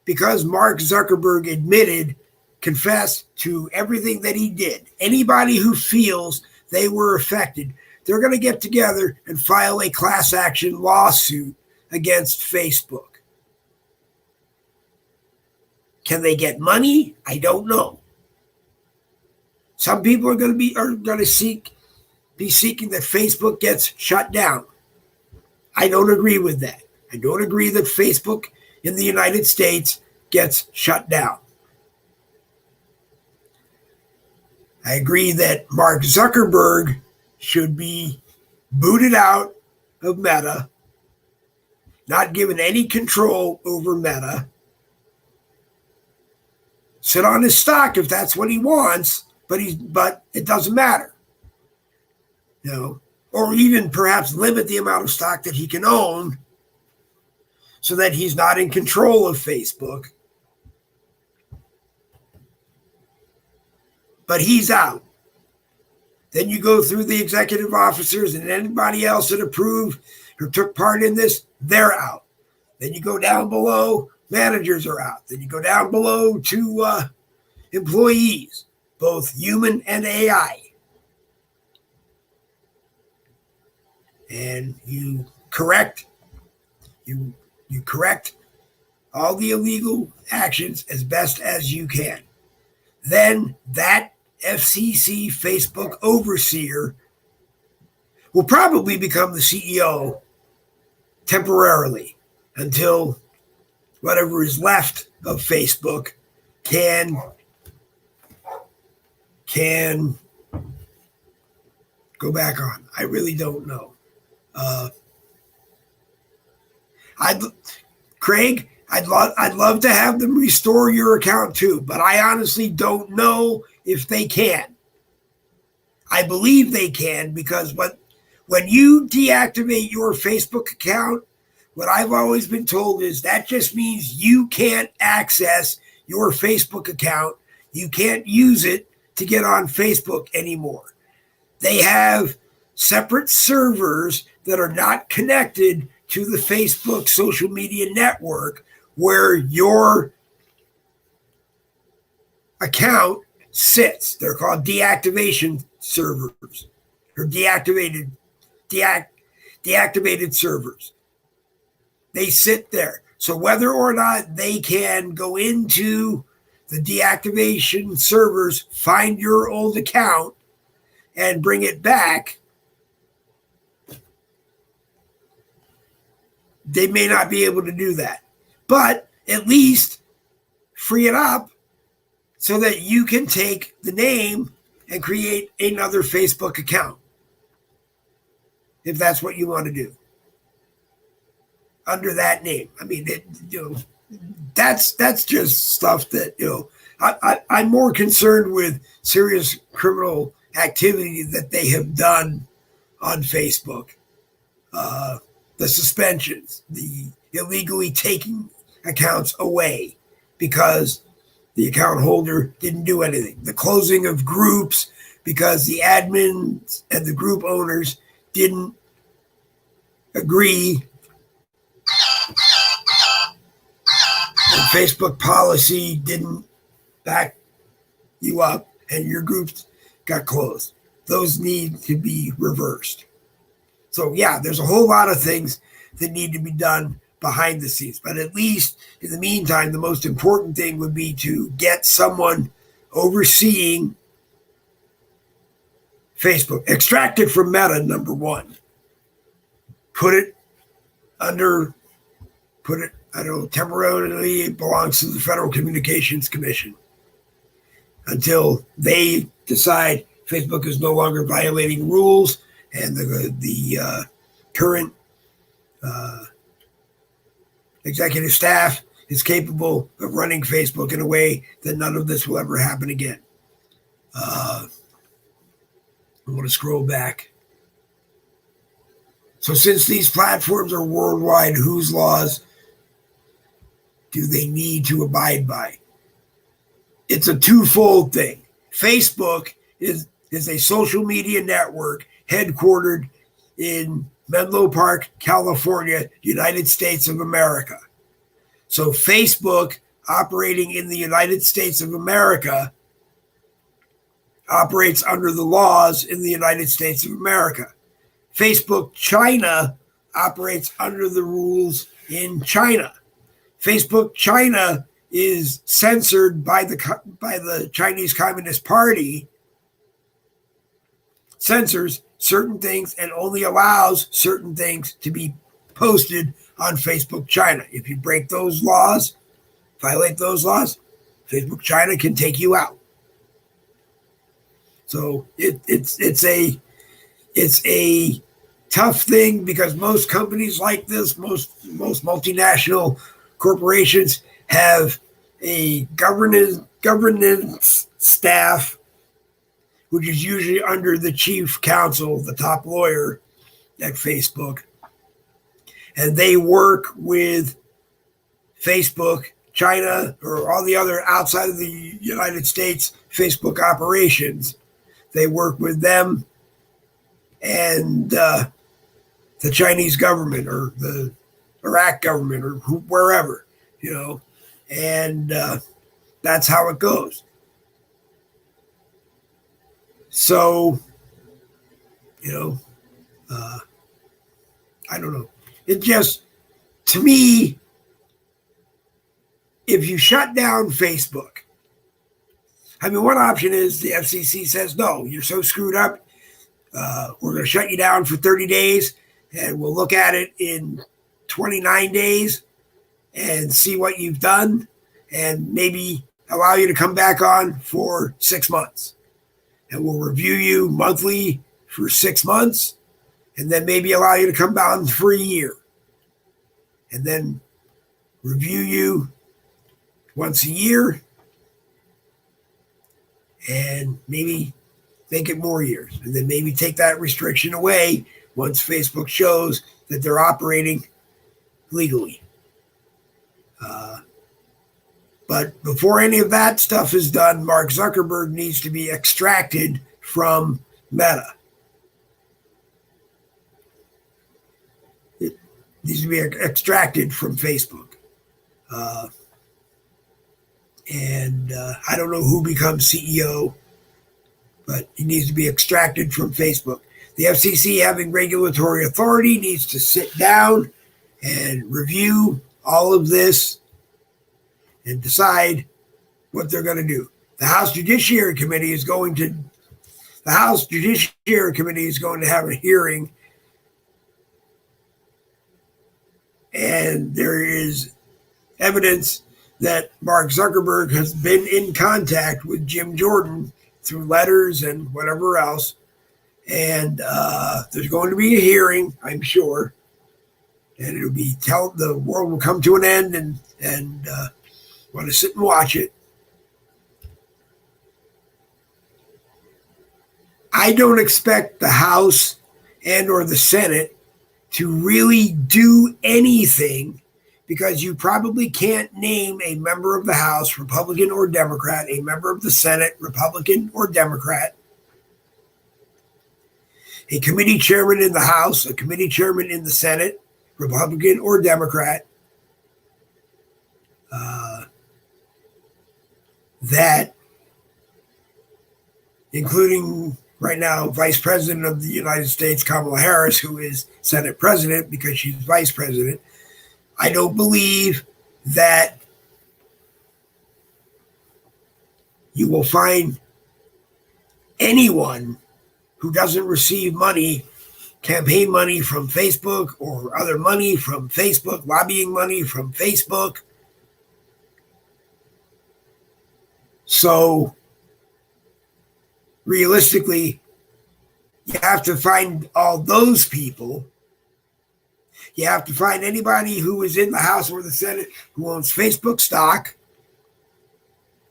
because Mark Zuckerberg confessed to everything that he did, anybody who feels they were affected, they're going to get together and file a class action lawsuit against Facebook. Can they get money? I don't know. Some people are going to be seeking that Facebook gets shut down. I don't agree with that. I don't agree that Facebook in the United States gets shut down. I agree that Mark Zuckerberg should be booted out of Meta not given any control over Meta, sit on his stock if that's what he wants, but it doesn't matter. Or even perhaps limit the amount of stock that he can own so that he's not in control of Facebook. But he's out. Then you go through the executive officers and anybody else that approved or took part in this, they're out. Then you go down below, managers are out. Then you go down below to employees, both human and AI. And you correct all the illegal actions as best as you can. Then that FCC Facebook overseer will probably become the CEO temporarily until whatever is left of Facebook can go back on. I really don't know. Craig, I'd love to have them restore your account too, but I honestly don't know if they can. I believe they can because when you deactivate your Facebook account, what I've always been told is that just means you can't access your Facebook account. You can't use it to get on Facebook anymore. They have separate servers that are not connected to the Facebook social media network where your account sits. They're called deactivation servers or deactivated servers. They sit there. So whether or not they can go into the deactivation servers, find your old account, and bring it back, they may not be able to do that. But at least free it up so that you can take the name and create another Facebook account if that's what you want to do under that name. I mean, that's just stuff that, I'm more concerned with serious criminal activity that they have done on Facebook. The suspensions, the illegally taking accounts away because the account holder didn't do anything. The closing of groups because the admins and the group owners didn't agree. And Facebook policy didn't back you up and your groups got closed. Those need to be reversed. So, yeah, there's a whole lot of things that need to be done behind the scenes. But at least in the meantime, the most important thing would be to get someone overseeing Facebook. Extract it from Meta, number one. Temporarily it belongs to the Federal Communications Commission until they decide Facebook is no longer violating rules and the current executive staff is capable of running Facebook in a way that none of this will ever happen again. I want to scroll back. So since these platforms are worldwide, whose laws do they need to abide by? It's a twofold thing. Facebook is a social media network headquartered in Menlo Park, California, United States of America. So Facebook, operating in the United States of America, operates under the laws in the United States of America. Facebook China operates under the rules in China. Facebook China is censored by the Chinese Communist Party, censors certain things and only allows certain things to be posted on Facebook China. If you break those laws, violate those laws, Facebook China can take you out. So it's a tough thing because most companies like this, most multinational corporations have a governance staff, which is usually under the chief counsel, the top lawyer at Facebook. And they work with Facebook, China, or all the other outside of the United States Facebook operations. They work with them and the Chinese government or the Iraq government or wherever, and that's how it goes. So, I don't know. It just, to me, if you shut down Facebook, I mean, one option is the FCC says, no, you're so screwed up. We're going to shut you down for 30 days and we'll look at it in 29 days and see what you've done and maybe allow you to come back on for 6 months. And we'll review you monthly for 6 months and then maybe allow you to come down for a year and then review you once a year and maybe make it more years and then maybe take that restriction away once Facebook shows that they're operating legally. But before any of that stuff is done, Mark Zuckerberg needs to be extracted from Meta. It needs to be extracted from Facebook. And I don't know who becomes CEO, but he needs to be extracted from Facebook. The FCC, having regulatory authority, needs to sit down and review all of this and decide what they're going to do. The House Judiciary Committee is going to have a hearing, and there is evidence that Mark Zuckerberg has been in contact with Jim Jordan through letters and whatever else. And there's going to be a hearing, I'm sure, and it'll be the world will come to an end, and want to sit and watch it. I don't expect the House and or the Senate to really do anything because you probably can't name a member of the House, Republican or Democrat, a member of the Senate, Republican or Democrat, a committee chairman in the House, a committee chairman in the Senate, Republican or Democrat, that, including right now Vice President of the United States, Kamala Harris, who is Senate President because she's Vice President, I don't believe that you will find anyone who doesn't receive money, campaign money from Facebook or other money from Facebook, lobbying money from Facebook. So realistically, you have to find all those people. You have to find anybody who is in the House or the Senate who owns Facebook stock.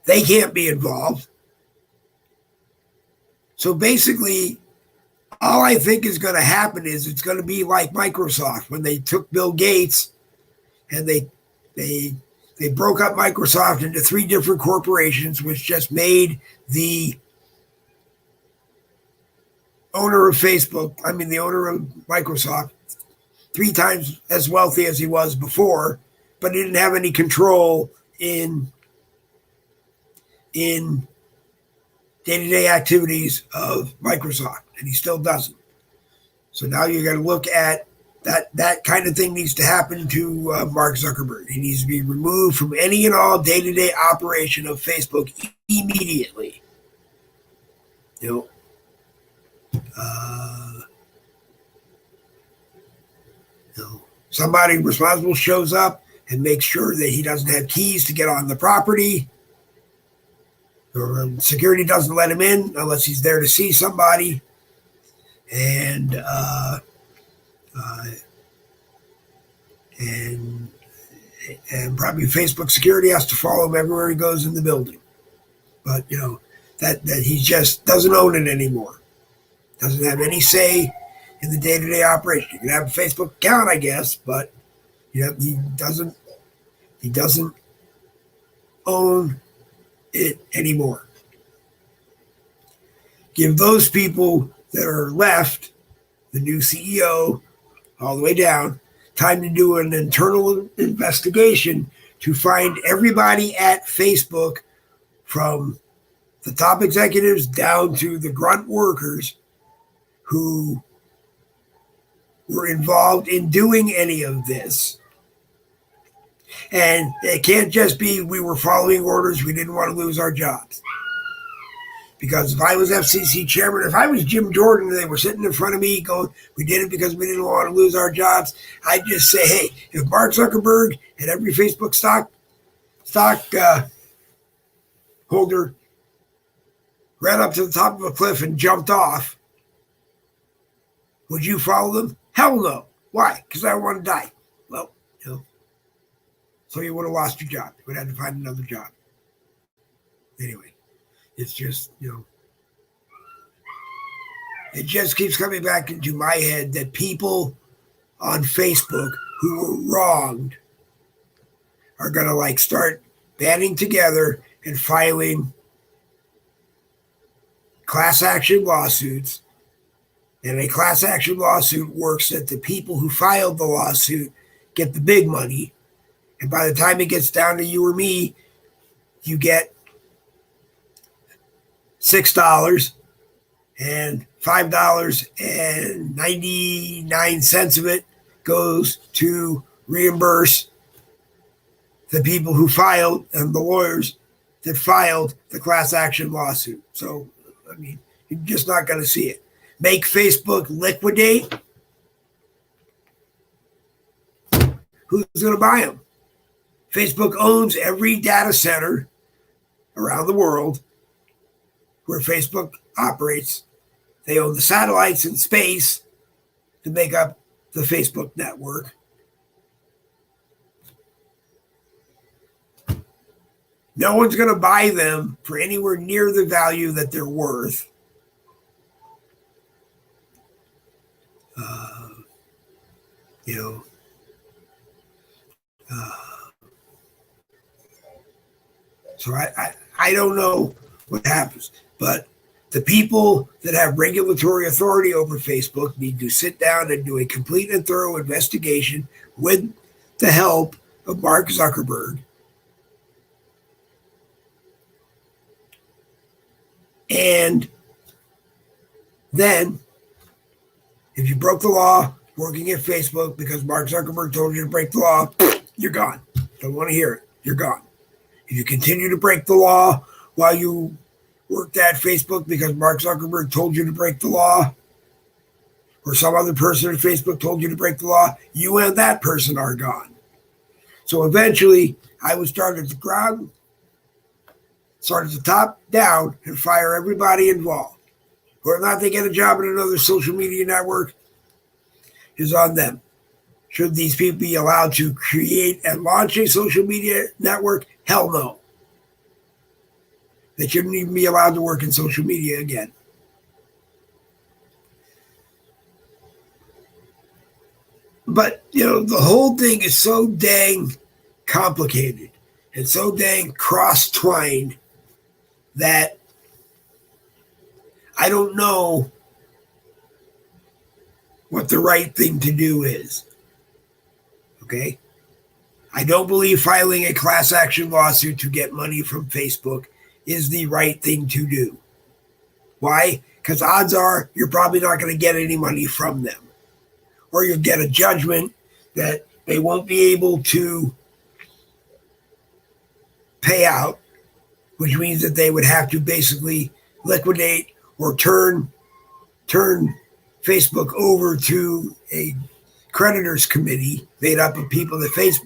They can't be involved. So basically, all I think is going to happen is it's going to be like Microsoft when they took Bill Gates and they broke up Microsoft into 3 different corporations, which just made the owner of Facebook, the owner of Microsoft, 3 times as wealthy as he was before, but he didn't have any control in day-to-day activities of Microsoft, and he still doesn't. So now you got to look at that kind of thing needs to happen to Mark Zuckerberg. He needs to be removed from any and all day-to-day operation of Facebook immediately. Somebody responsible shows up and makes sure that he doesn't have keys to get on the property, or security doesn't let him in unless he's there to see somebody, and uh, and probably Facebook security has to follow him everywhere he goes in the building. But that he just doesn't own it anymore. Doesn't have any say in the day-to-day operation. You can have a Facebook account, I guess, but he doesn't own it anymore. Give those people that are left, the new CEO, all the way down, time to do an internal investigation to find everybody at Facebook, from the top executives down to the grunt workers, who were involved in doing any of this. And it can't just be we were following orders, we didn't want to lose our jobs. Because if I was FCC chairman, if I was Jim Jordan and they were sitting in front of me going, we did it because we didn't want to lose our jobs, I'd just say, hey, if Mark Zuckerberg and every Facebook stock holder ran up to the top of a cliff and jumped off, would you follow them? Hell no. Why? Because I don't want to die. Well, so you would have lost your job. You would have to find another job. Anyway, it's just, it just keeps coming back into my head that people on Facebook who were wronged are going to start banding together and filing class action lawsuits. And a class action lawsuit works that the people who filed the lawsuit get the big money. And by the time it gets down to you or me, you get $6, and $5.99 of it goes to reimburse the people who filed and the lawyers that filed the class action lawsuit. So, you're just not going to see it. Make Facebook liquidate. Who's going to buy them? Facebook owns every data center around the world where Facebook operates. They own the satellites in space to make up the Facebook network. No one's going to buy them for anywhere near the value that they're worth. So I don't know what happens, but the people that have regulatory authority over Facebook need to sit down and do a complete and thorough investigation with the help of Mark Zuckerberg. And then, if you broke the law working at Facebook because Mark Zuckerberg told you to break the law, you're gone. Don't want to hear it. You're gone. If you continue to break the law while you worked at Facebook because Mark Zuckerberg told you to break the law, or some other person at Facebook told you to break the law, you and that person are gone. So eventually, I would start at the ground, start at the top down, and fire everybody involved. Whether or not they get a job at another social media network is on them. Should these people be allowed to create and launch a social media network? Hell no. They shouldn't even be allowed to work in social media again. But, the whole thing is so dang complicated and so dang cross-twined that I don't know what the right thing to do is. Okay? I don't believe filing a class action lawsuit to get money from Facebook is the right thing to do. Why? Because odds are you're probably not going to get any money from them. Or you'll get a judgment that they won't be able to pay out, which means that they would have to basically liquidate or turn Facebook over to a creditors committee made up of people that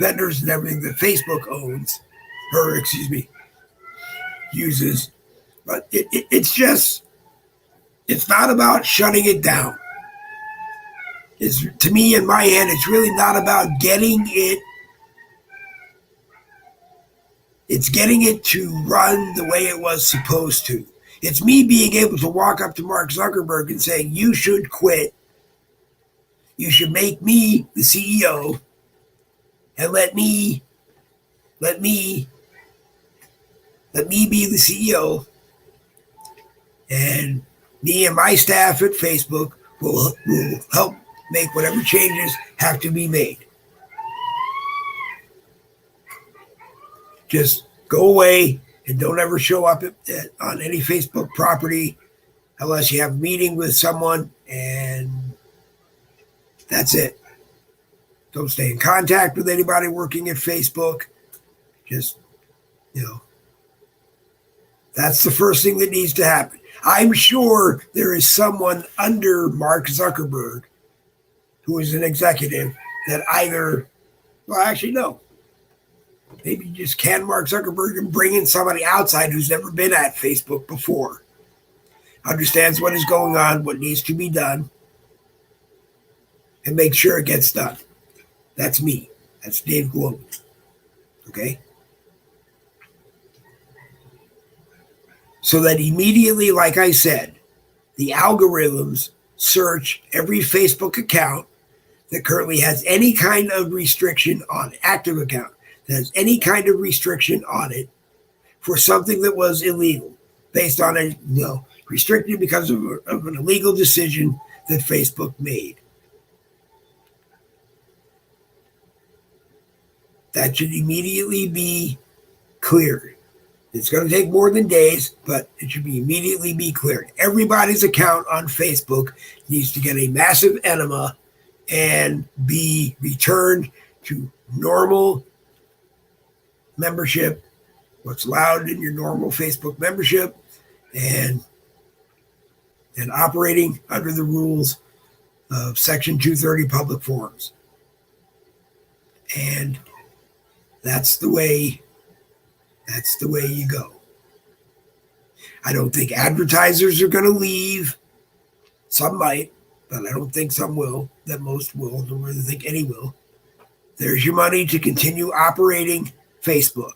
vendors and everything that Facebook owns, or uses. But it's not about shutting it down. It's, to me, in my hand, it's really not about getting it. It's getting it to run the way it was supposed to. It's me being able to walk up to Mark Zuckerberg and saying, you should quit. You should make me the CEO and let me be the CEO. And me and my staff at Facebook will help make whatever changes have to be made. Just go away and don't ever show up on any Facebook property unless you have a meeting with someone, and that's it. Don't stay in contact with anybody working at Facebook. Just, that's the first thing that needs to happen. I'm sure there is someone under Mark Zuckerberg who is an executive that no. Maybe you just can Mark Zuckerberg and bring in somebody outside who's never been at Facebook before, understands what is going on, what needs to be done, and make sure it gets done. That's me. That's Dave Glovin. Okay? So that immediately, like I said, the algorithms search every Facebook account that currently has any kind of restriction on it, active account that has any kind of restriction on it for something that was illegal, based on restricted because of an illegal decision that Facebook made. That should immediately be cleared. It's going to take more than days, but it should immediately be cleared. Everybody's account on Facebook needs to get a massive enema and be returned to normal membership, what's allowed in your normal Facebook membership, and operating under the rules of Section 230 public forums. And that's the way you go. I don't think advertisers are going to leave. Some might, but I don't think some will, that most will. I don't really think any will. There's your money to continue operating Facebook.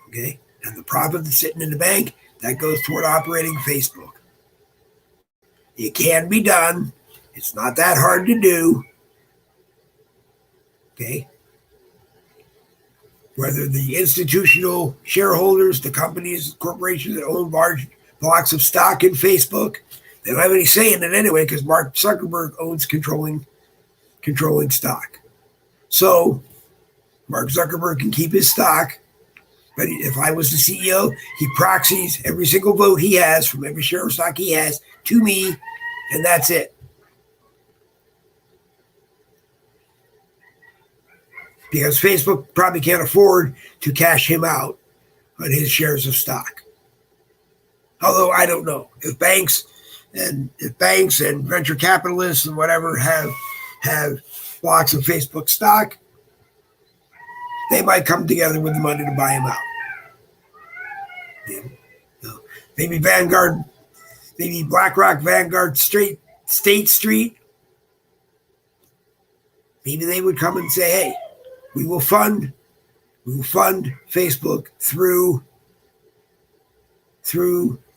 Okay? And the profit that's sitting in the bank, that goes toward operating Facebook. It can be done. It's not that hard to do. Okay? Whether the institutional shareholders, the companies, corporations that own large blocks of stock in Facebook, they don't have any say in it anyway because Mark Zuckerberg owns controlling stock. So Mark Zuckerberg can keep his stock, but if I was the CEO, he proxies every single vote he has from every share of stock he has to me, and that's it. Because Facebook probably can't afford to cash him out on his shares of stock. Although I don't know if banks and venture capitalists and whatever have blocks of Facebook stock, they might come together with the money to buy him out. Maybe Vanguard, maybe BlackRock, Vanguard, State Street. Maybe they would come and say, "Hey, we will fund Facebook through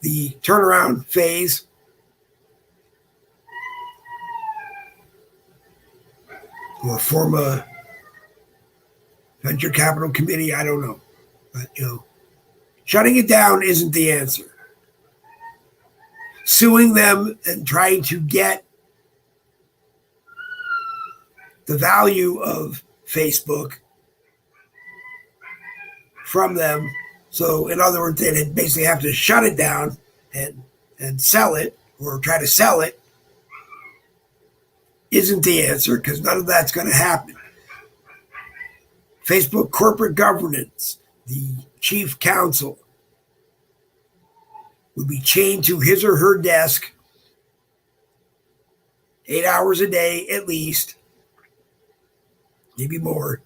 the turnaround phase, or form a venture capital committee." I don't know, but shutting it down isn't the answer. Suing them and trying to get the value of Facebook from them. So in other words, they'd basically have to shut it down and sell it, or try to sell it, isn't the answer, because none of that's going to happen. Facebook corporate governance, the chief counsel, would be chained to his or her desk 8 hours a day at least, maybe more,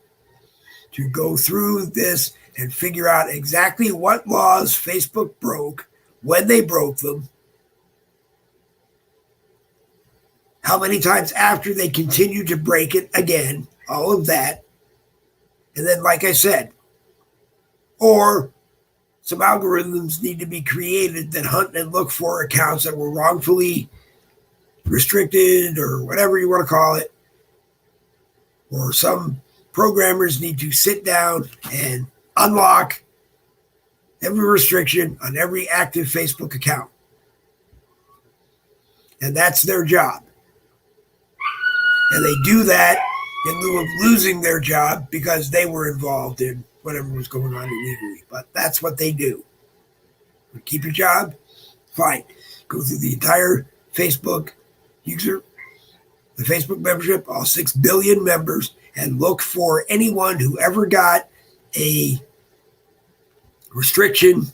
to go through this and figure out exactly what laws Facebook broke, when they broke them, how many times after they continue to break it again, all of that. And then, like I said, or some algorithms need to be created that hunt and look for accounts that were wrongfully restricted or whatever you want to call it. Or some programmers need to sit down and unlock every restriction on every active Facebook account. And that's their job. And they do that in lieu of losing their job because they were involved in whatever was going on illegally. But that's what they do. Keep your job? Fine. Go through the entire Facebook user, the Facebook membership, all 6 billion members, and look for anyone who ever got a restriction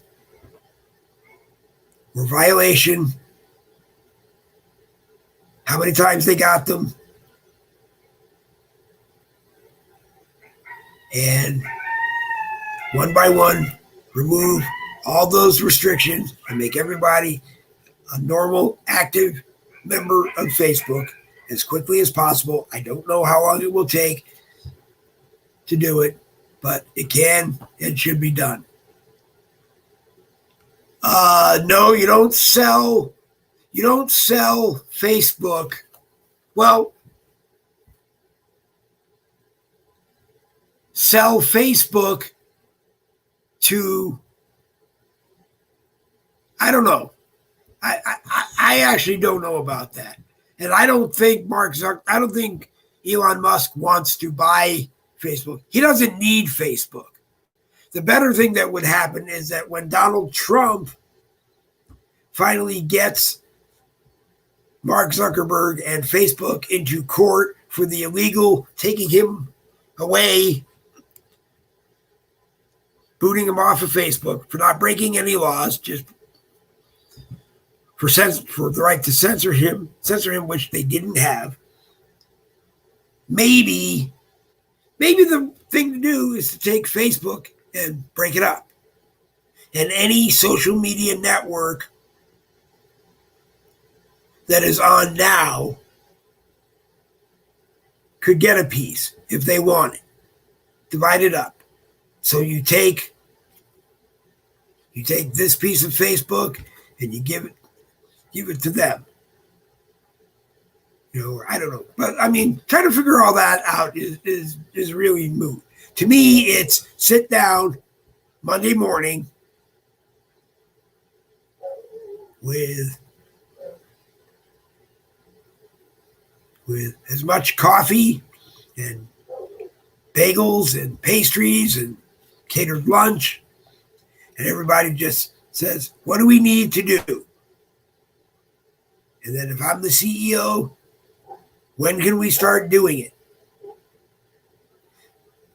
or violation, how many times they got them, and one by one remove all those restrictions and make everybody a normal, active member of Facebook as quickly as possible. I don't know how long it will take to do it, but it can and should be done. No, you don't sell Facebook. Well, sell Facebook to, I don't know. I actually don't know about that. And I don't think I don't think Elon Musk wants to buy Facebook. He doesn't need Facebook. The better thing that would happen is that when Donald Trump finally gets Mark Zuckerberg and Facebook into court for the illegal taking him away, booting him off of Facebook for not breaking any laws, just for the right to censor him, which they didn't have. Maybe the thing to do is to take Facebook and break it up. And any social media network that is on now could get a piece if they want it. Divide it up. So you take this piece of Facebook and you give it to them. I don't know. But I mean, trying to figure all that out is really moot. To me, it's sit down Monday morning with as much coffee and bagels and pastries and catered lunch, and everybody just says, what do we need to do? And then if I'm the CEO, when can we start doing it?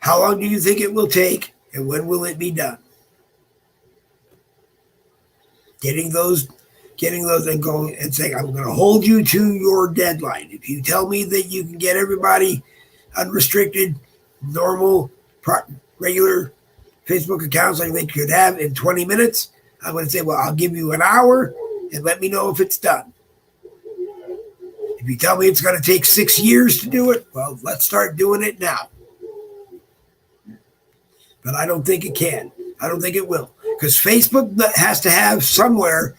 How long do you think it will take, and when will it be done? Getting those and going and saying, I'm going to hold you to your deadline. If you tell me that you can get everybody unrestricted, normal, regular Facebook accounts like they could have in 20 minutes, I'm going to say, well, I'll give you an hour and let me know if it's done. If you tell me it's going to take 6 years to do it, well, let's start doing it now. But I don't think it can. I don't think it will. Because Facebook has to have somewhere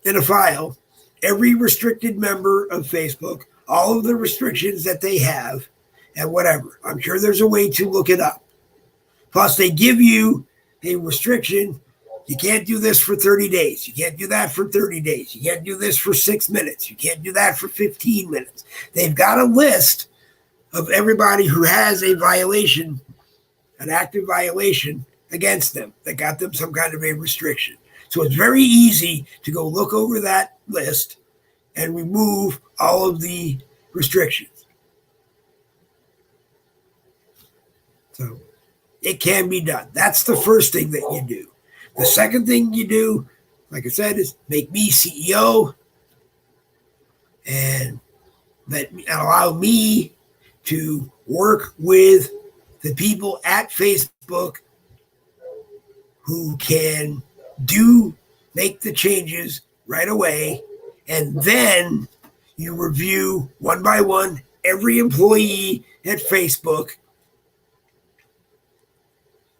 in a file every restricted member of Facebook, all of the restrictions that they have, and whatever. I'm sure there's a way to look it up. Plus, they give you a restriction. You can't do this for 30 days. You can't do that for 30 days. You can't do this for 6 minutes. You can't do that for 15 minutes. They've got a list of everybody who has a violation, an active violation against them that got them some kind of a restriction. So it's very easy to go look over that list and remove all of the restrictions. So it can be done. That's the first thing that you do. The second thing you do, like I said, is make me CEO and allow me to work with the people at Facebook who can make the changes right away. And then you review one by one every employee at Facebook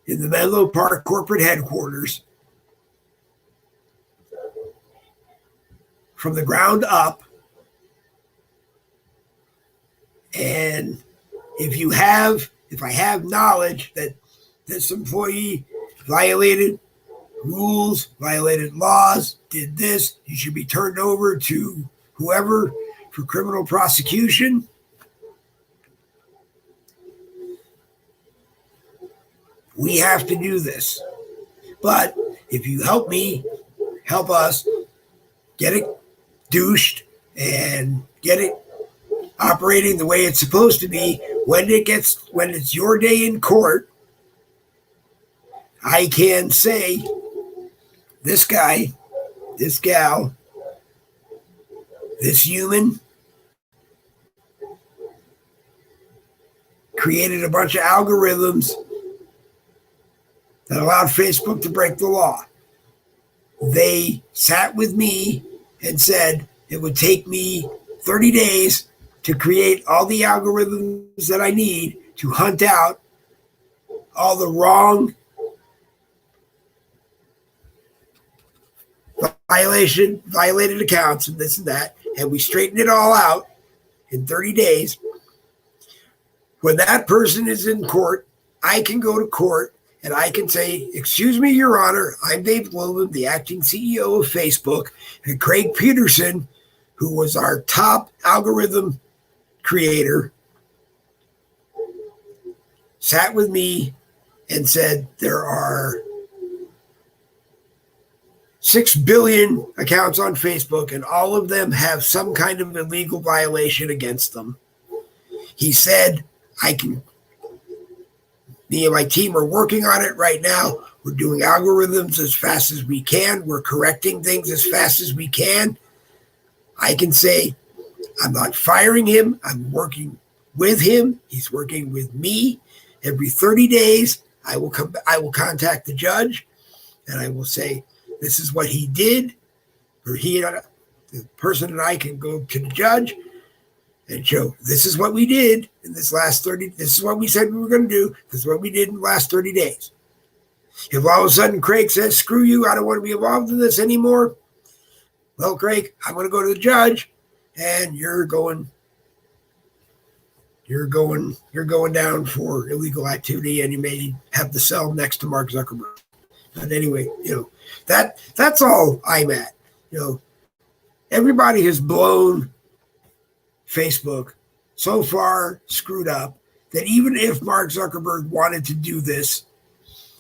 in the Menlo Park corporate headquarters from the ground up. And if I have knowledge that this employee violated rules, violated laws, did this, you should be turned over to whoever for criminal prosecution. We have to do this. But if you help us get it douched and get it operating the way it's supposed to be, when it's your day in court, I can say, this guy, this gal, this human created a bunch of algorithms that allowed Facebook to break the law. They sat with me and said it would take me 30 days to create all the algorithms that I need to hunt out all the wrong violated accounts and this and that, and we straighten it all out in 30 days. When that person is in court, I can go to court and I can say, excuse me, Your Honor, I'm Dave Glovin, the acting CEO of Facebook, and Craig Peterson, who was our top algorithm creator, sat with me and said there are 6 billion accounts on Facebook, and all of them have some kind of illegal violation against them. He said, me and my team are working on it right now. We're doing algorithms as fast as we can. We're correcting things as fast as we can. I can say, I'm not firing him. I'm working with him. He's working with me. Every 30 days, I will contact the judge and I will say, this is what he did, or the person and I can go to the judge and show this is what we did in this last 30. This is what we said we were going to do. This is what we did in the last 30 days. If all of a sudden Craig says, screw you, I don't want to be involved in this anymore. Well, Craig, I'm going to go to the judge and you're going down for illegal activity, and you may have the cell next to Mark Zuckerberg. But anyway, that's all I'm at. Everybody has blown Facebook so far, screwed up, that even if Mark Zuckerberg wanted to do this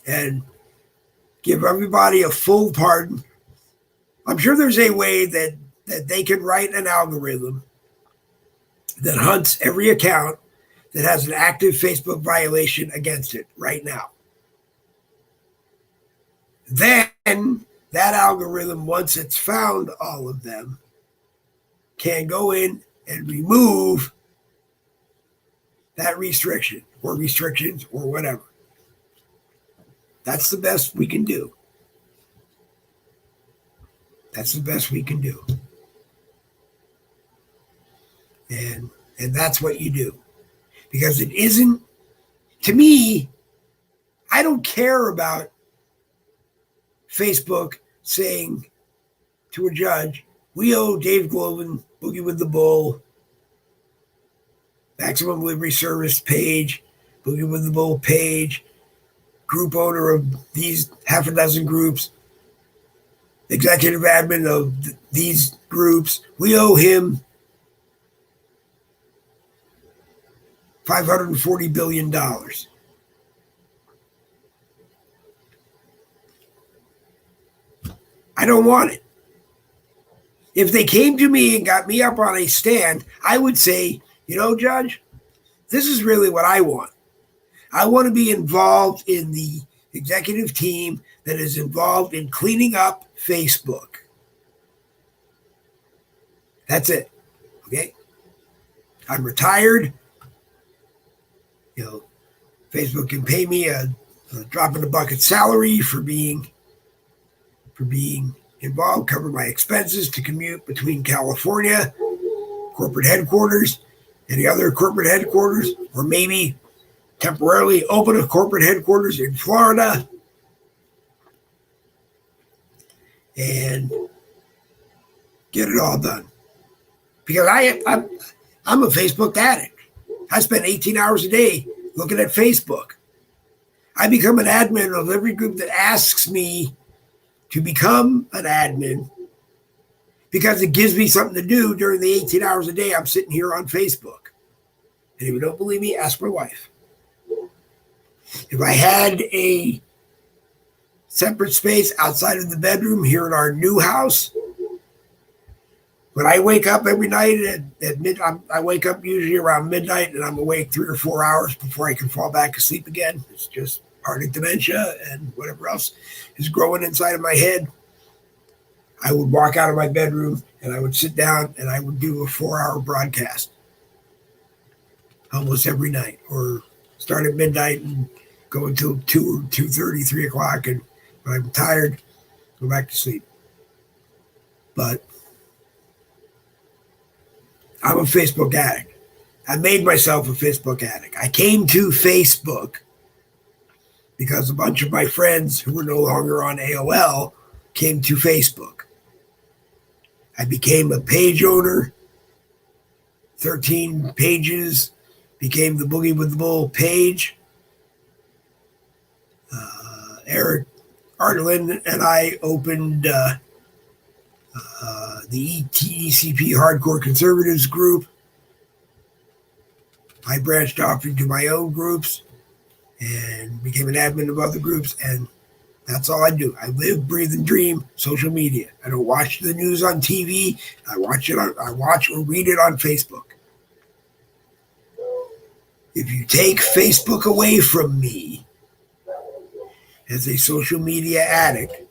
and give everybody a full pardon, I'm sure there's a way that they can write an algorithm that hunts every account that has an active Facebook violation against it right now. Then that algorithm, once it's found all of them, can go in and remove that restriction or restrictions or whatever. That's the best we can do. That's the best we can do. And that's what you do. Because it isn't, to me, I don't care about Facebook saying to a judge, we owe Dave Glovin, Boogie with the Bull, Maximum Liberty Service page, Boogie with the Bull page, group owner of these half a dozen groups, executive admin of these groups, we owe him $540 billion. I don't want it. If they came to me and got me up on a stand, I would say, Judge, this is really what I want. I want to be involved in the executive team that is involved in cleaning up Facebook. That's it. Okay? I'm retired. Facebook can pay me a drop in the bucket salary for being involved, cover my expenses to commute between California, corporate headquarters, any other corporate headquarters, or maybe temporarily open a corporate headquarters in Florida and get it all done. Because I'm a Facebook addict. I spend 18 hours a day looking at Facebook. I become an admin of every group that asks me to become an admin because it gives me something to do during the 18 hours a day I'm sitting here on Facebook. And if you don't believe me, ask my wife. If I had a separate space outside of the bedroom here in our new house, when I wake up every night I wake up usually around midnight, and I'm awake 3 or 4 hours before I can fall back asleep again. It's just part of dementia and whatever else is growing inside of my head. I would walk out of my bedroom and I would sit down and I would do a 4-hour broadcast almost every night, or start at midnight and go until 2 or 2:30, 3 o'clock. And when I'm tired, go back to sleep. But I'm a Facebook addict. I made myself a Facebook addict. I came to Facebook because a bunch of my friends who were no longer on AOL came to Facebook. I became a page owner, 13 pages, became the Boogie with the Bull page. Eric Artlin and I opened the ETCP Hardcore Conservatives group. I branched off into my own groups and became an admin of other groups, and that's all I do. I live, breathe, and dream social media. I don't watch the news on TV. I watch or read it on Facebook. If you take Facebook away from me as a social media addict,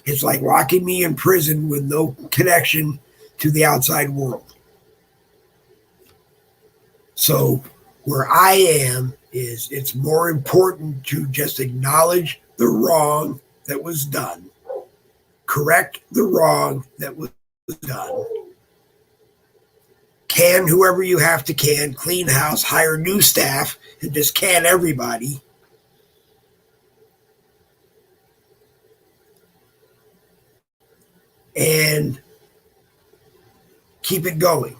it's like locking me in prison with no connection to the outside world. So where I am is it's more important to just acknowledge the wrong that was done, correct the wrong that was done, can whoever you have to can, clean house, hire new staff, and just can everybody. And keep it going.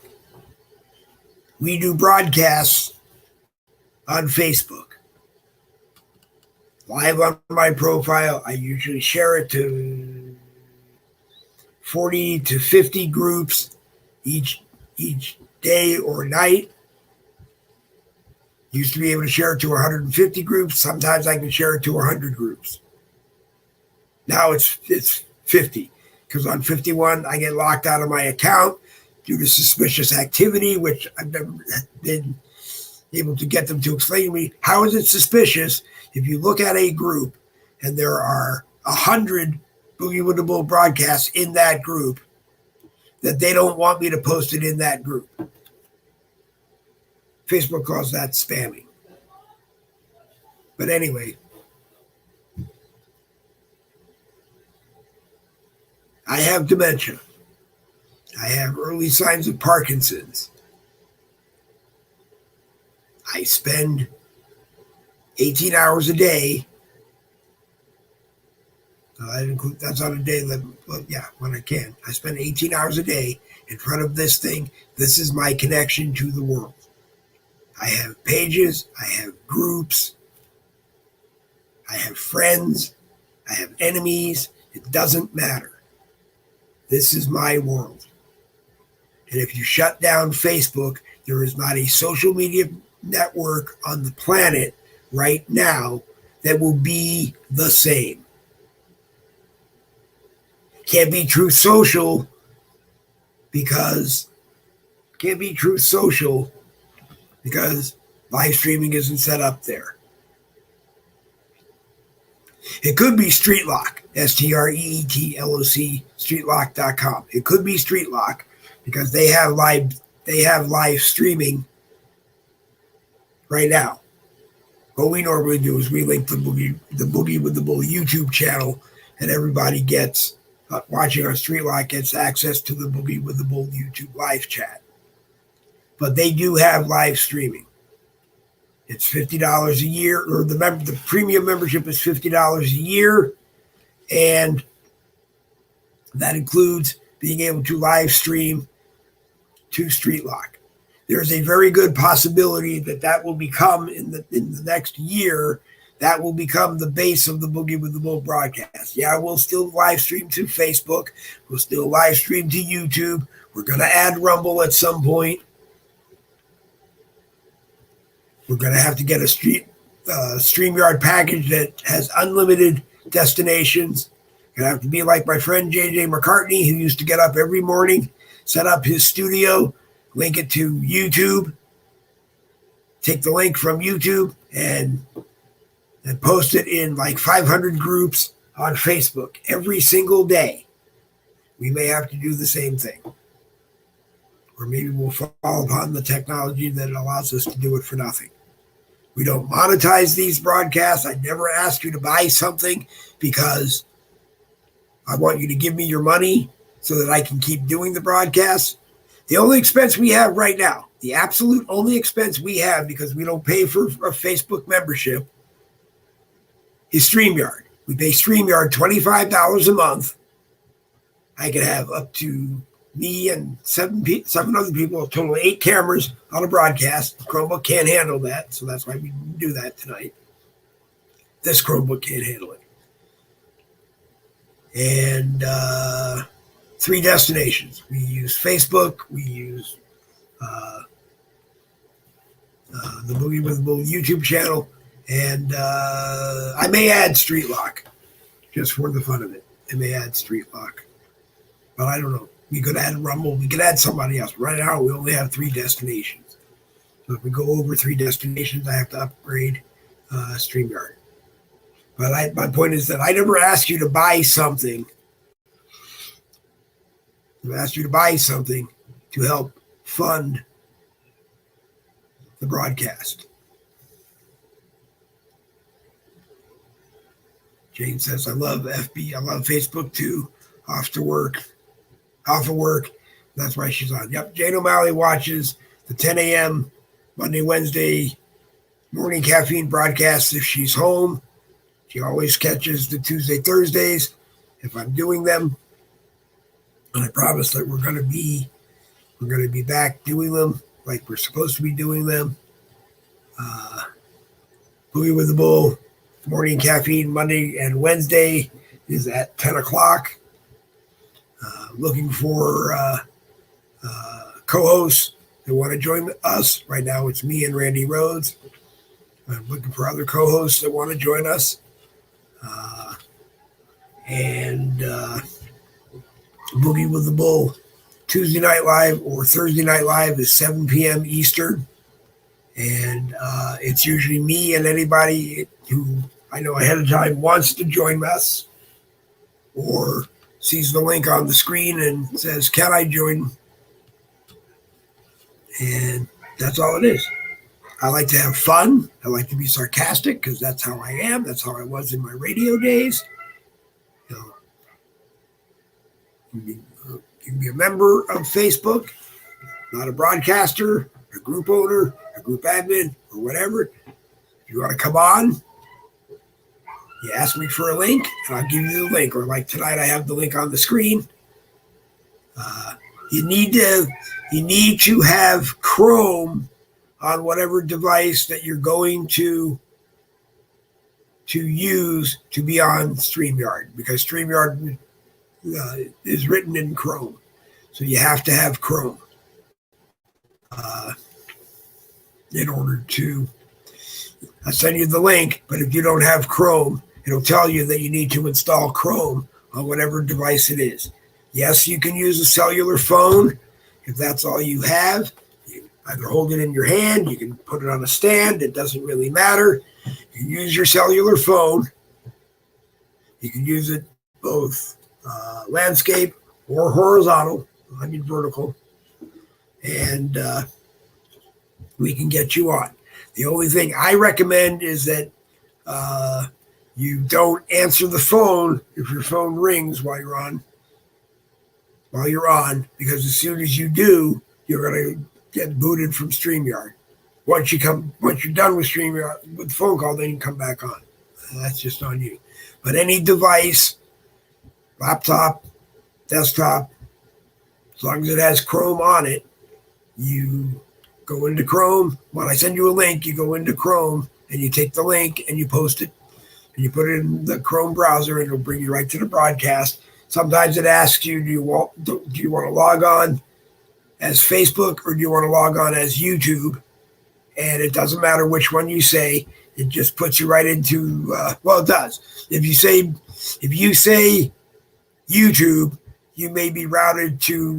We do broadcasts on Facebook. Live on my profile, I usually share it to 40 to 50 groups each day or night. Used to be able to share it to 150 groups. Sometimes I can share it to 100 groups. Now it's 50. Because on 51, I get locked out of my account due to suspicious activity, which I've never been able to get them to explain to me. How is it suspicious if you look at a group and there are 100 Boogie with the Bull broadcasts in that group that they don't want me to post it in that group? Facebook calls that spamming. But anyway, I have dementia. I have early signs of Parkinson's. I spend 18 hours a day. That's on a day when I can. I spend 18 hours a day in front of this thing. This is my connection to the world. I have pages. I have groups. I have friends. I have enemies. It doesn't matter. This is my world. And if you shut down Facebook, there is not a social media network on the planet right now that will be the same. Can't be Truth Social because live streaming isn't set up there. It could be StreetLock, STREETLOC, StreetLock.com. It could be StreetLock because they have live streaming right now. What we normally do is we link the Boogie with the Bull YouTube channel, and everybody gets watching on Streetlock gets access to the Boogie with the Bull YouTube live chat. But they do have live streaming. It's $50 a year, or the premium membership is $50 a year, and that includes being able to live stream to Streetlock. There's a very good possibility that will become in the next year. That will become the base of the Boogie with the Bull broadcast. Yeah, we'll still live stream to Facebook. We'll still live stream to YouTube. We're going to add Rumble at some point. We're going to have to get a StreamYard package that has unlimited destinations. It's going to have to be like my friend JJ McCartney, who used to get up every morning, set up his studio, link it to YouTube, take the link from YouTube, and post it in like 500 groups on Facebook every single day. We may have to do the same thing. Or maybe we'll fall upon the technology that allows us to do it for nothing. We don't monetize these broadcasts. I never ask you to buy something because I want you to give me your money so that I can keep doing the broadcasts. The only expense we have right now, the absolute only expense we have because we don't pay for a Facebook membership, is StreamYard. We pay StreamYard $25 a month. I can have up to me and seven other people, a total of 8 cameras on a broadcast. The Chromebook can't handle that, so that's why we do that tonight. This Chromebook can't handle it. And 3 destinations. We use Facebook. We use the Boogie with the Bull YouTube channel. And I may add Streetlock just for the fun of it. I may add Streetlock. But I don't know. We could add Rumble. We could add somebody else. Right now, we only have 3 destinations. So if we go over 3 destinations, I have to upgrade StreamYard. But my point is that I never ask you to buy something. I asked you to buy something to help fund the broadcast. Jane says, I love FB. I love Facebook too. Off of work. That's why she's on. Yep. Jane O'Malley watches the 10 a.m. Monday, Wednesday morning caffeine broadcasts if she's home. She always catches the Tuesday, Thursdays if I'm doing them. And I promise that we're going to be back doing them like we're supposed to be doing them. Boogie with the Bull, morning caffeine, Monday and Wednesday is at 10 o'clock. Looking for co-hosts that want to join us. Right now it's me and Randy Rhodes. I'm looking for other co-hosts that want to join us. And Boogie with the Bull, Tuesday Night Live or Thursday Night Live is 7 p.m. Eastern. And it's usually me and anybody who I know ahead of time wants to join us or sees the link on the screen and says, can I join? And that's all it is. I like to have fun. I like to be sarcastic because that's how I am. That's how I was in my radio days. You know, you can be a member of Facebook, not a broadcaster, a group owner, a group admin, or whatever. If you want to come on, you ask me for a link, and I'll give you the link. Or like tonight, I have the link on the screen. You need to have Chrome on whatever device that you're going to use to be on StreamYard, because StreamYard is written in Chrome. So you have to have Chrome in order to I'll send you the link, but if you don't have Chrome, it'll tell you that you need to install Chrome on whatever device it is. Yes, you can use a cellular phone if that's all you have. You either hold it in your hand, you can put it on a stand, it doesn't really matter. You can use your cellular phone. You can use it both landscape or horizontal. I mean vertical. And we can get you on. The only thing I recommend is that you don't answer the phone if your phone rings while you're on while you're on, because as soon as you do, you're going to get booted from StreamYard. Once you're done with StreamYard with the phone call, then you can come back on. That's just on you. But any device, laptop, desktop, as long as it has Chrome on it, you go into Chrome. When I send you a link, you go into Chrome and you take the link and you post it and you put it in the Chrome browser and it'll bring you right to the broadcast. Sometimes it asks you, do you want to log on as Facebook or do you want to log on as YouTube? And it doesn't matter which one you say. It just puts you right into, it does. If you say YouTube, you may be routed to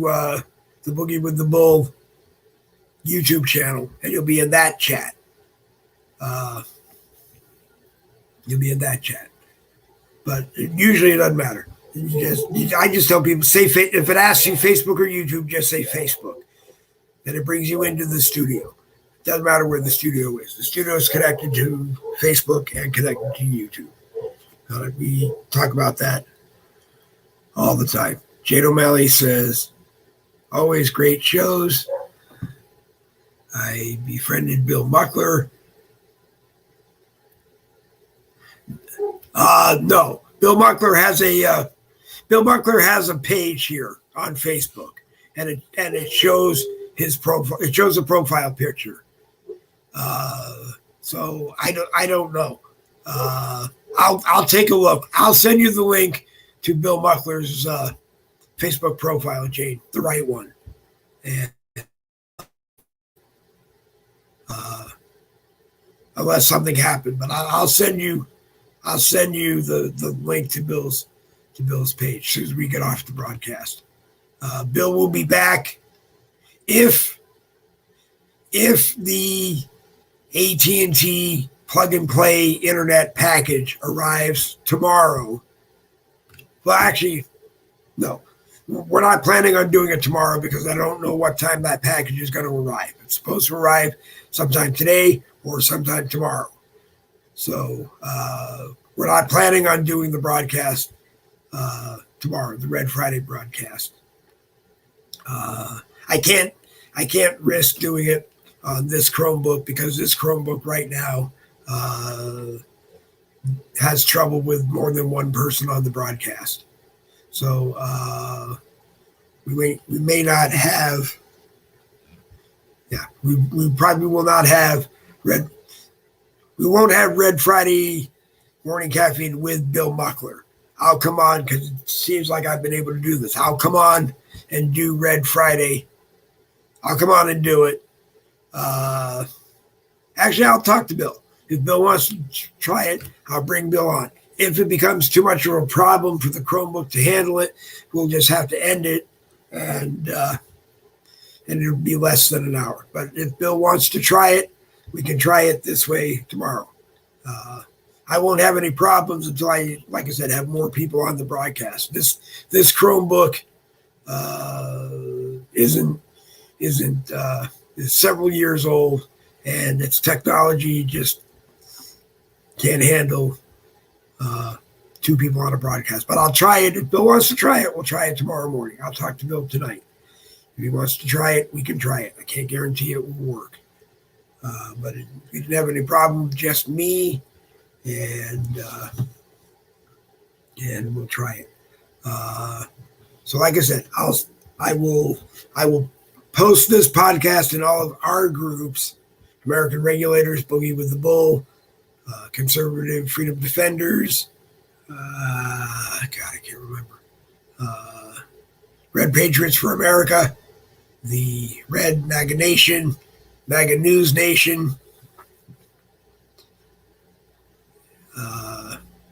the Boogie with the Bull YouTube channel, and you'll be in that chat. But usually it doesn't matter. I just tell people, if it asks you Facebook or YouTube, just say Facebook. Then it brings you into the studio. Doesn't matter where the studio is. The studio is connected to Facebook and connected to YouTube. We talk about that all the time. Jade O'Malley says, always great shows. I befriended Bill Muckler. No, Bill Muckler has a page here on Facebook, and it shows his profile. It shows a profile picture. So I don't know. I'll take a look. I'll send you the link to Bill Muckler's Facebook profile, Jane, the right one, and unless something happened, but I'll send you the link to Bill's page as soon as we get off the broadcast. Bill will be back if the AT&T plug and play internet package arrives tomorrow. Well, actually, no. We're not planning on doing it tomorrow because I don't know what time that package is going to arrive. It's supposed to arrive sometime today or sometime tomorrow. So we're not planning on doing the broadcast tomorrow, the Red Friday broadcast. I can't risk doing it on this Chromebook because this Chromebook right now has trouble with more than one person on the broadcast. So we may not have. Yeah, we probably will not have Red. We won't have Red Friday morning caffeine with Bill Muckler. I'll come on because it seems like I've been able to do this. I'll come on and do Red Friday. I'll come on and do it. Actually, I'll talk to Bill. If Bill wants to try it, I'll bring Bill on. If it becomes too much of a problem for the Chromebook to handle it, we'll just have to end it, and it'll be less than an hour. But if Bill wants to try it, we can try it this way tomorrow. I won't have any problems until I, like I said, have more people on the broadcast. This Chromebook is several years old, and its technology just can't handle two people on a broadcast. But I'll try it. If Bill wants to try it, we'll try it tomorrow morning. I'll talk to Bill tonight. If he wants to try it, we can try it. I can't guarantee it will work. But we didn't have any problem, just me, and we'll try it. So like I said, I will post this podcast in all of our groups: American Regulators, Boogie with the Bull, Conservative Freedom Defenders. God, I can't remember. Red Patriots for America, the Red MAGA Nation, MAGA News Nation,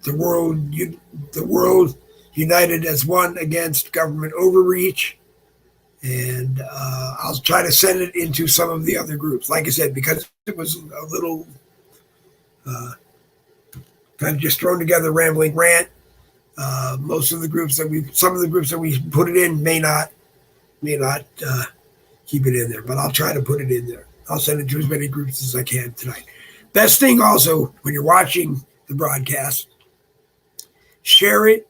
the world united as one against government overreach. And I'll try to send it into some of the other groups. Like I said, because it was a little kind of just thrown together rambling rant. Some of the groups that we put it in may not keep it in there, but I'll try to put it in there. I'll send it to as many groups as I can tonight. Best thing also, when you're watching the broadcast, share it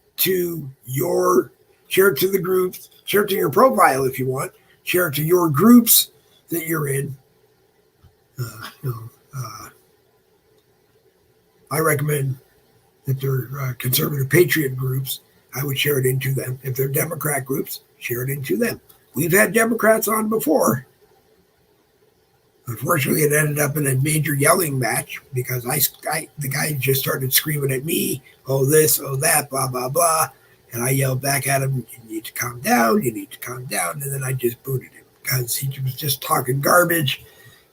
Share it to the groups. Share it to your profile if you want. Share it to your groups that you're in. I recommend that they're conservative patriot groups. I would share it into them. If they're Democrat groups, share it into them. We've had Democrats on before. Unfortunately, it ended up in a major yelling match because the guy just started screaming at me, oh this, oh that, blah, blah, blah. And I yelled back at him, you need to calm down, you need to calm down. And then I just booted him because he was just talking garbage.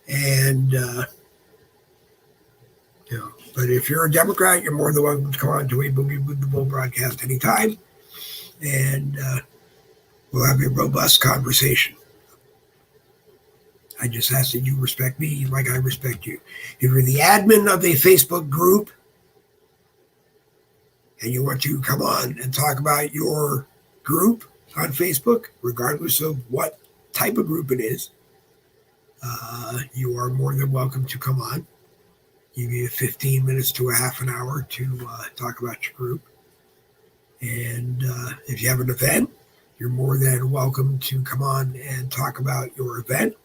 And, but if you're a Democrat, you're more than welcome to come on to a Boogie with the Bull broadcast anytime. And we'll have a robust conversation. I just ask that you respect me like I respect you. If you're the admin of a Facebook group and you want to come on and talk about your group on Facebook, regardless of what type of group it is, you are more than welcome to come on. Give you 15 minutes to a half an hour to talk about your group. And if you have an event, you're more than welcome to come on and talk about your event,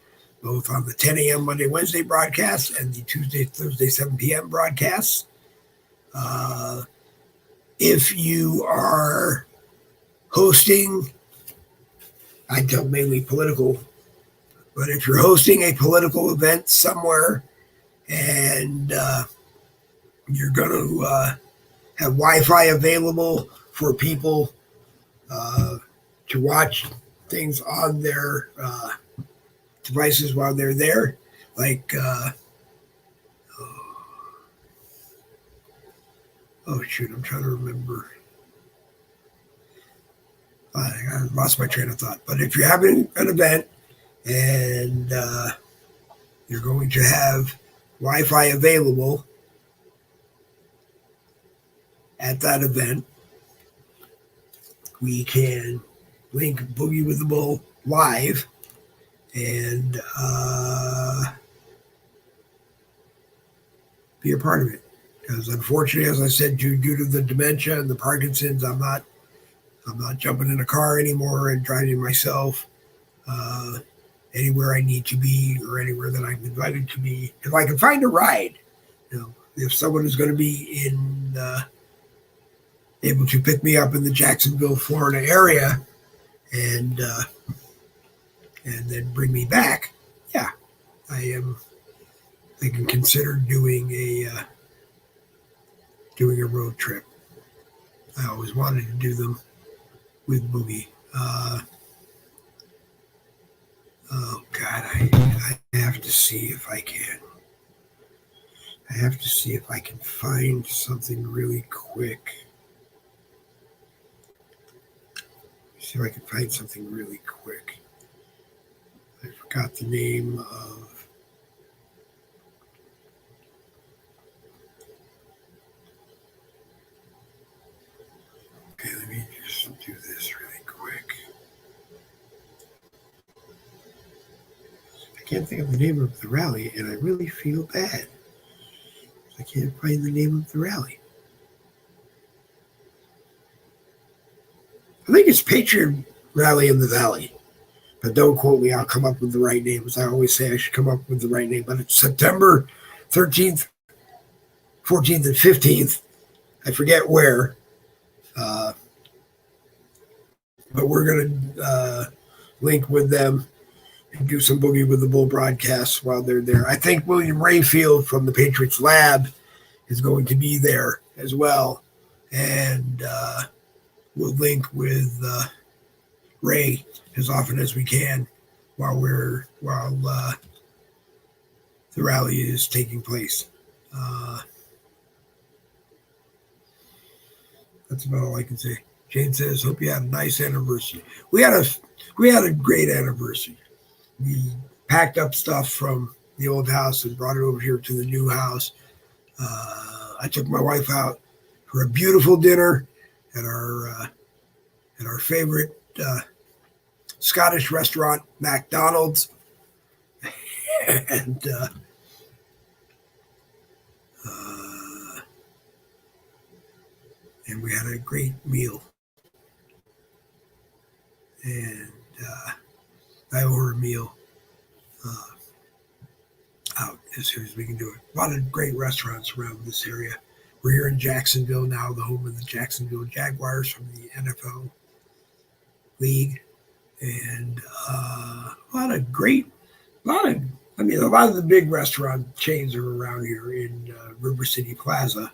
both on the 10 a.m. Monday, Wednesday broadcasts and the Tuesday, Thursday, 7 p.m. broadcasts. If you are hosting, I tell mainly political, but if you're hosting a political event somewhere and you're going to have Wi-Fi available for people to watch things on their devices while they're there, like I'm trying to remember. I lost my train of thought. But if you're having an event and you're going to have Wi-Fi available at that event, we can link Boogie with the Bull live and be a part of it. Because unfortunately, as I said, due to the dementia and the Parkinson's, I'm not jumping in a car anymore and driving myself anywhere I need to be or anywhere that I'm invited to be. If I can find a ride, if someone is going to be able to pick me up in the Jacksonville, Florida area, and then bring me back, yeah, I can consider doing a road trip. I always wanted to do them with Boogie. Oh God, I have to see if I can. I have to see if I can find something really quick. See if I can find something really quick. I forgot the name of. Okay, let me just do this really quick. I can't think of the name of the rally, and I really feel bad. I can't find the name of the rally. I think it's Patriot Rally in the Valley, but don't quote me. I'll come up with the right names. I always say I should come up with the right name, but it's September 13th, 14th, and 15th. I forget where, but we're going to link with them and do some Boogie with the Bull broadcasts while they're there. I think William Rayfield from the Patriots Lab is going to be there as well, and we'll link with Ray as often as we can while the rally is taking place. That's about all I can say. Jane says, "Hope you had a nice anniversary." We had a great anniversary. We packed up stuff from the old house and brought it over here to the new house. I took my wife out for a beautiful dinner at our favorite Scottish restaurant, McDonald's, and we had a great meal. and I order a meal out as soon as we can do it. A lot of great restaurants around this area. We're here in Jacksonville now, the home of the Jacksonville Jaguars from the NFL League, and a lot of the big restaurant chains are around here in River City Plaza,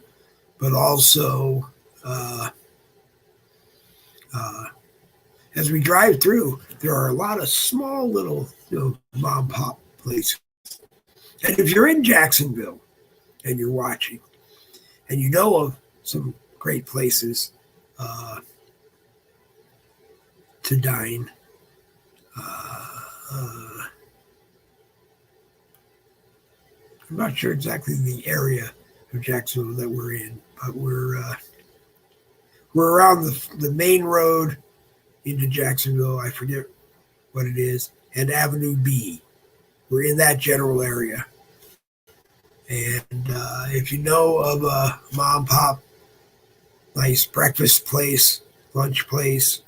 but also as we drive through, there are a lot of small little mom pop places. And if you're in Jacksonville and you're watching, and you know of some great places to dine, I'm not sure exactly the area of Jacksonville that we're in, but we're around the main road into Jacksonville. I forget what it is, and Avenue B. We're in that general area. And if you know of a mom pop, nice breakfast place, lunch place,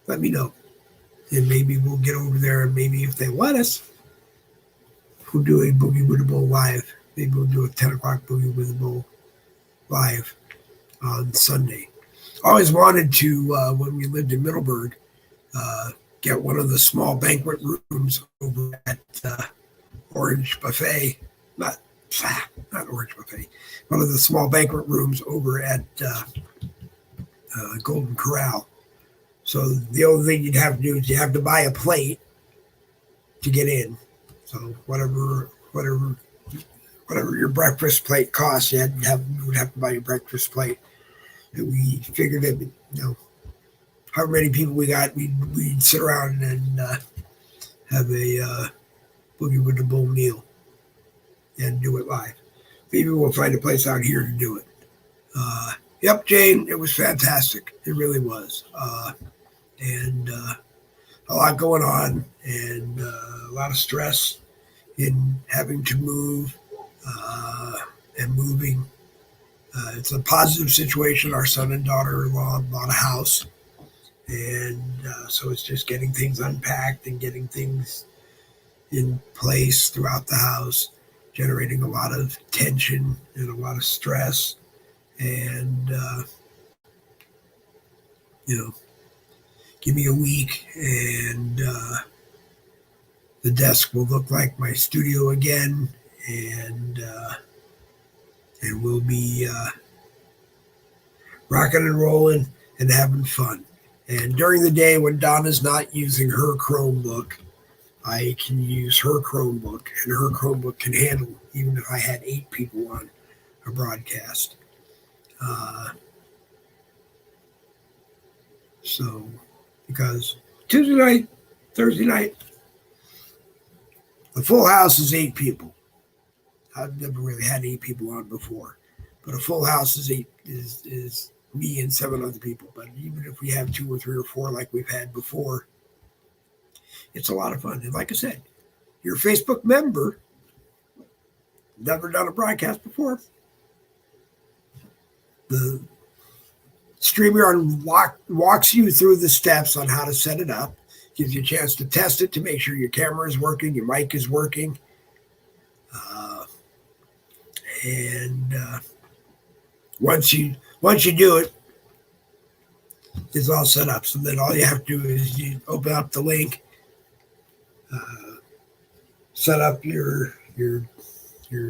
let me know. And maybe we'll get over there, and maybe if they let us, we'll do a Boogie with the Bowl live. Maybe we'll do a 10 o'clock Boogie with the Bowl live on Sunday. I always wanted to, when we lived in Middleburg, get one of the small banquet rooms over at Orange Buffet. Not Orange Buffet. One of the small banquet rooms over at Golden Corral. So the only thing you'd have to do is you have to buy a plate to get in. So whatever your breakfast plate costs, you would have to buy your breakfast plate. And we figured that, however many people we got, we'd sit around and have a Boogie with the Bowl meal and do it live. Maybe we'll find a place out here to do it. Yep, Jane, it was fantastic. It really was. And a lot going on, and a lot of stress in having to move and moving. It's a positive situation. Our son and daughter-in-law bought a house, and so it's just getting things unpacked and getting things in place throughout the house, generating a lot of tension and a lot of stress. And, give me a week and the desk will look like my studio again, and we'll be rocking and rolling and having fun. And during the day when Donna's not using her Chromebook, I can use her Chromebook, and her Chromebook can handle even if I had 8 people on a broadcast. So, because Tuesday night, Thursday night, the full house is 8 people. I've never really had 8 people on before, but a full house is me and 7 other people. But even if we have 2 or 3 or 4 like we've had before, it's a lot of fun. And like I said, you're a Facebook member, never done a broadcast before. The StreamYard walks you through the steps on how to set it up, gives you a chance to test it to make sure your camera is working, your mic is working. And once you do it, it's all set up. So then all you have to do is you open up the link, set up your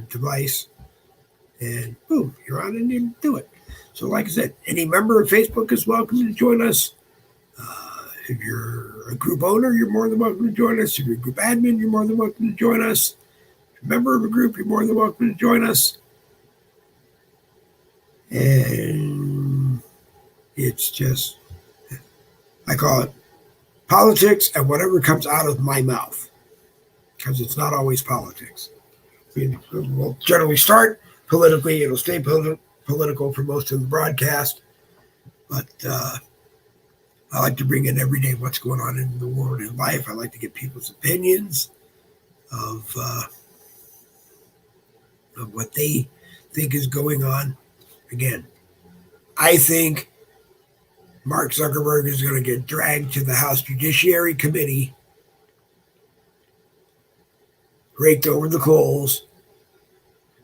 device, and boom, you're on and you do it. So like I said, any member of Facebook is welcome to join us. If you're a group owner, you're more than welcome to join us. If you're a group admin, you're more than welcome to join us. If you're a member of a group, you're more than welcome to join us. And it's just, I call it politics and whatever comes out of my mouth, because it's not always politics. We'll generally start politically. It'll stay political for most of the broadcast, but I like to bring in every day what's going on in the world and life. I like to get people's opinions of what they think is going on. Again, I think Mark Zuckerberg is going to get dragged to the House Judiciary Committee, raked over the coals.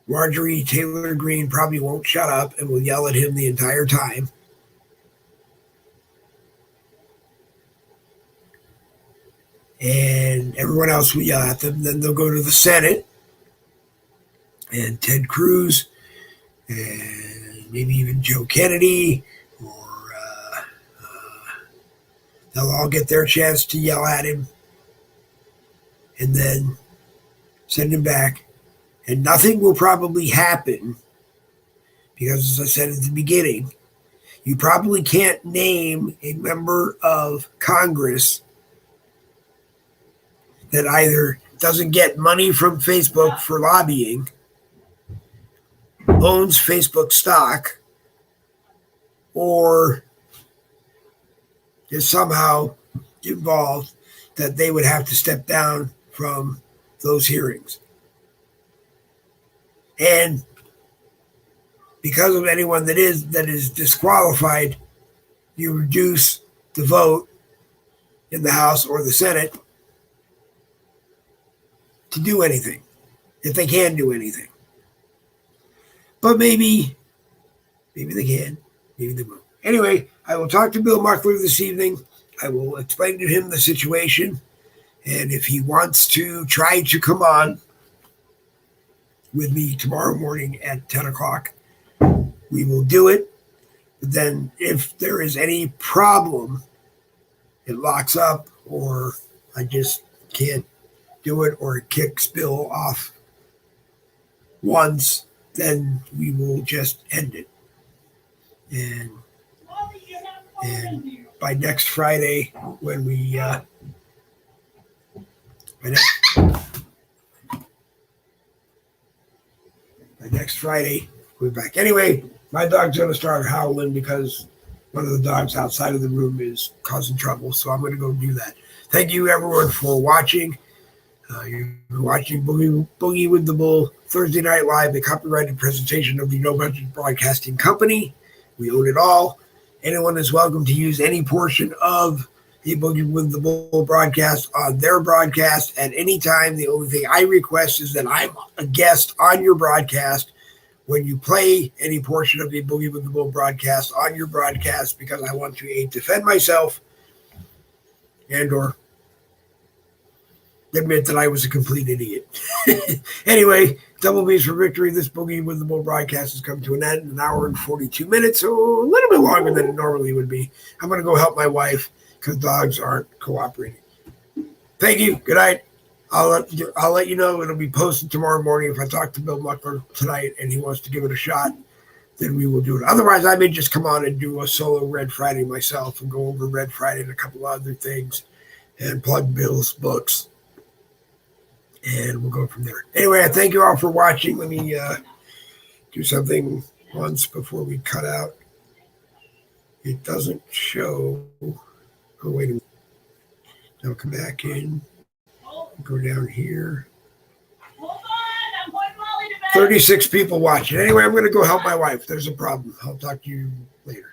Marjorie Taylor Greene probably won't shut up and will yell at him the entire time. And everyone else will yell at them. Then they'll go to the Senate, and Ted Cruz, and maybe even Joe Kennedy, or they'll all get their chance to yell at him, and then send him back. And nothing will probably happen because, as I said at the beginning, you probably can't name a member of Congress that either doesn't get money from Facebook for lobbying, owns Facebook stock, or is somehow involved that they would have to step down from those hearings. And because of anyone that is disqualified, you reduce the vote in the House or the Senate to do anything, if they can do anything. But maybe they can, maybe they won't. Anyway, I will talk to Bill Muckler this evening. I will explain to him the situation, and if he wants to try to come on with me tomorrow morning at 10 o'clock, we will do it. But then if there is any problem, it locks up, or I just can't do it, or it kicks Bill off once, then we will just end it. And by next Friday, when we by next Friday, we're back. Anyway, my dog's going to start howling because one of the dogs outside of the room is causing trouble, so I'm going to go do that. Thank you, everyone, for watching. You're watching Boogie with the Bull, Thursday Night Live, a copyrighted presentation of the No Budget Broadcasting Company. We own it all. Anyone is welcome to use any portion of the Boogie with the Bull broadcast on their broadcast at any time. The only thing I request is that I'm a guest on your broadcast when you play any portion of the Boogie with the Bull broadcast on your broadcast, because I want to defend myself and or admit that I was a complete idiot. Anyway, double B's for victory. This Boogie with the Bull broadcast has come to an end, an hour and 42 minutes, so a little bit longer than it normally would be. I'm going to go help my wife because dogs aren't cooperating. Thank you. Good night. I'll let you know. It'll be posted tomorrow morning. If I talk to Bill Muckler tonight and he wants to give it a shot, then we will do it. Otherwise, I may just come on and do a solo Red Friday myself and go over Red Friday and a couple other things and plug Bill's books. And we'll go from there. Anyway, I thank you all for watching. Let me do something once before we cut out. It doesn't show. Oh, wait a minute. I'll come back in. Go down here. 36 people watching. Anyway, I'm going to go help my wife. There's a problem. I'll talk to you later.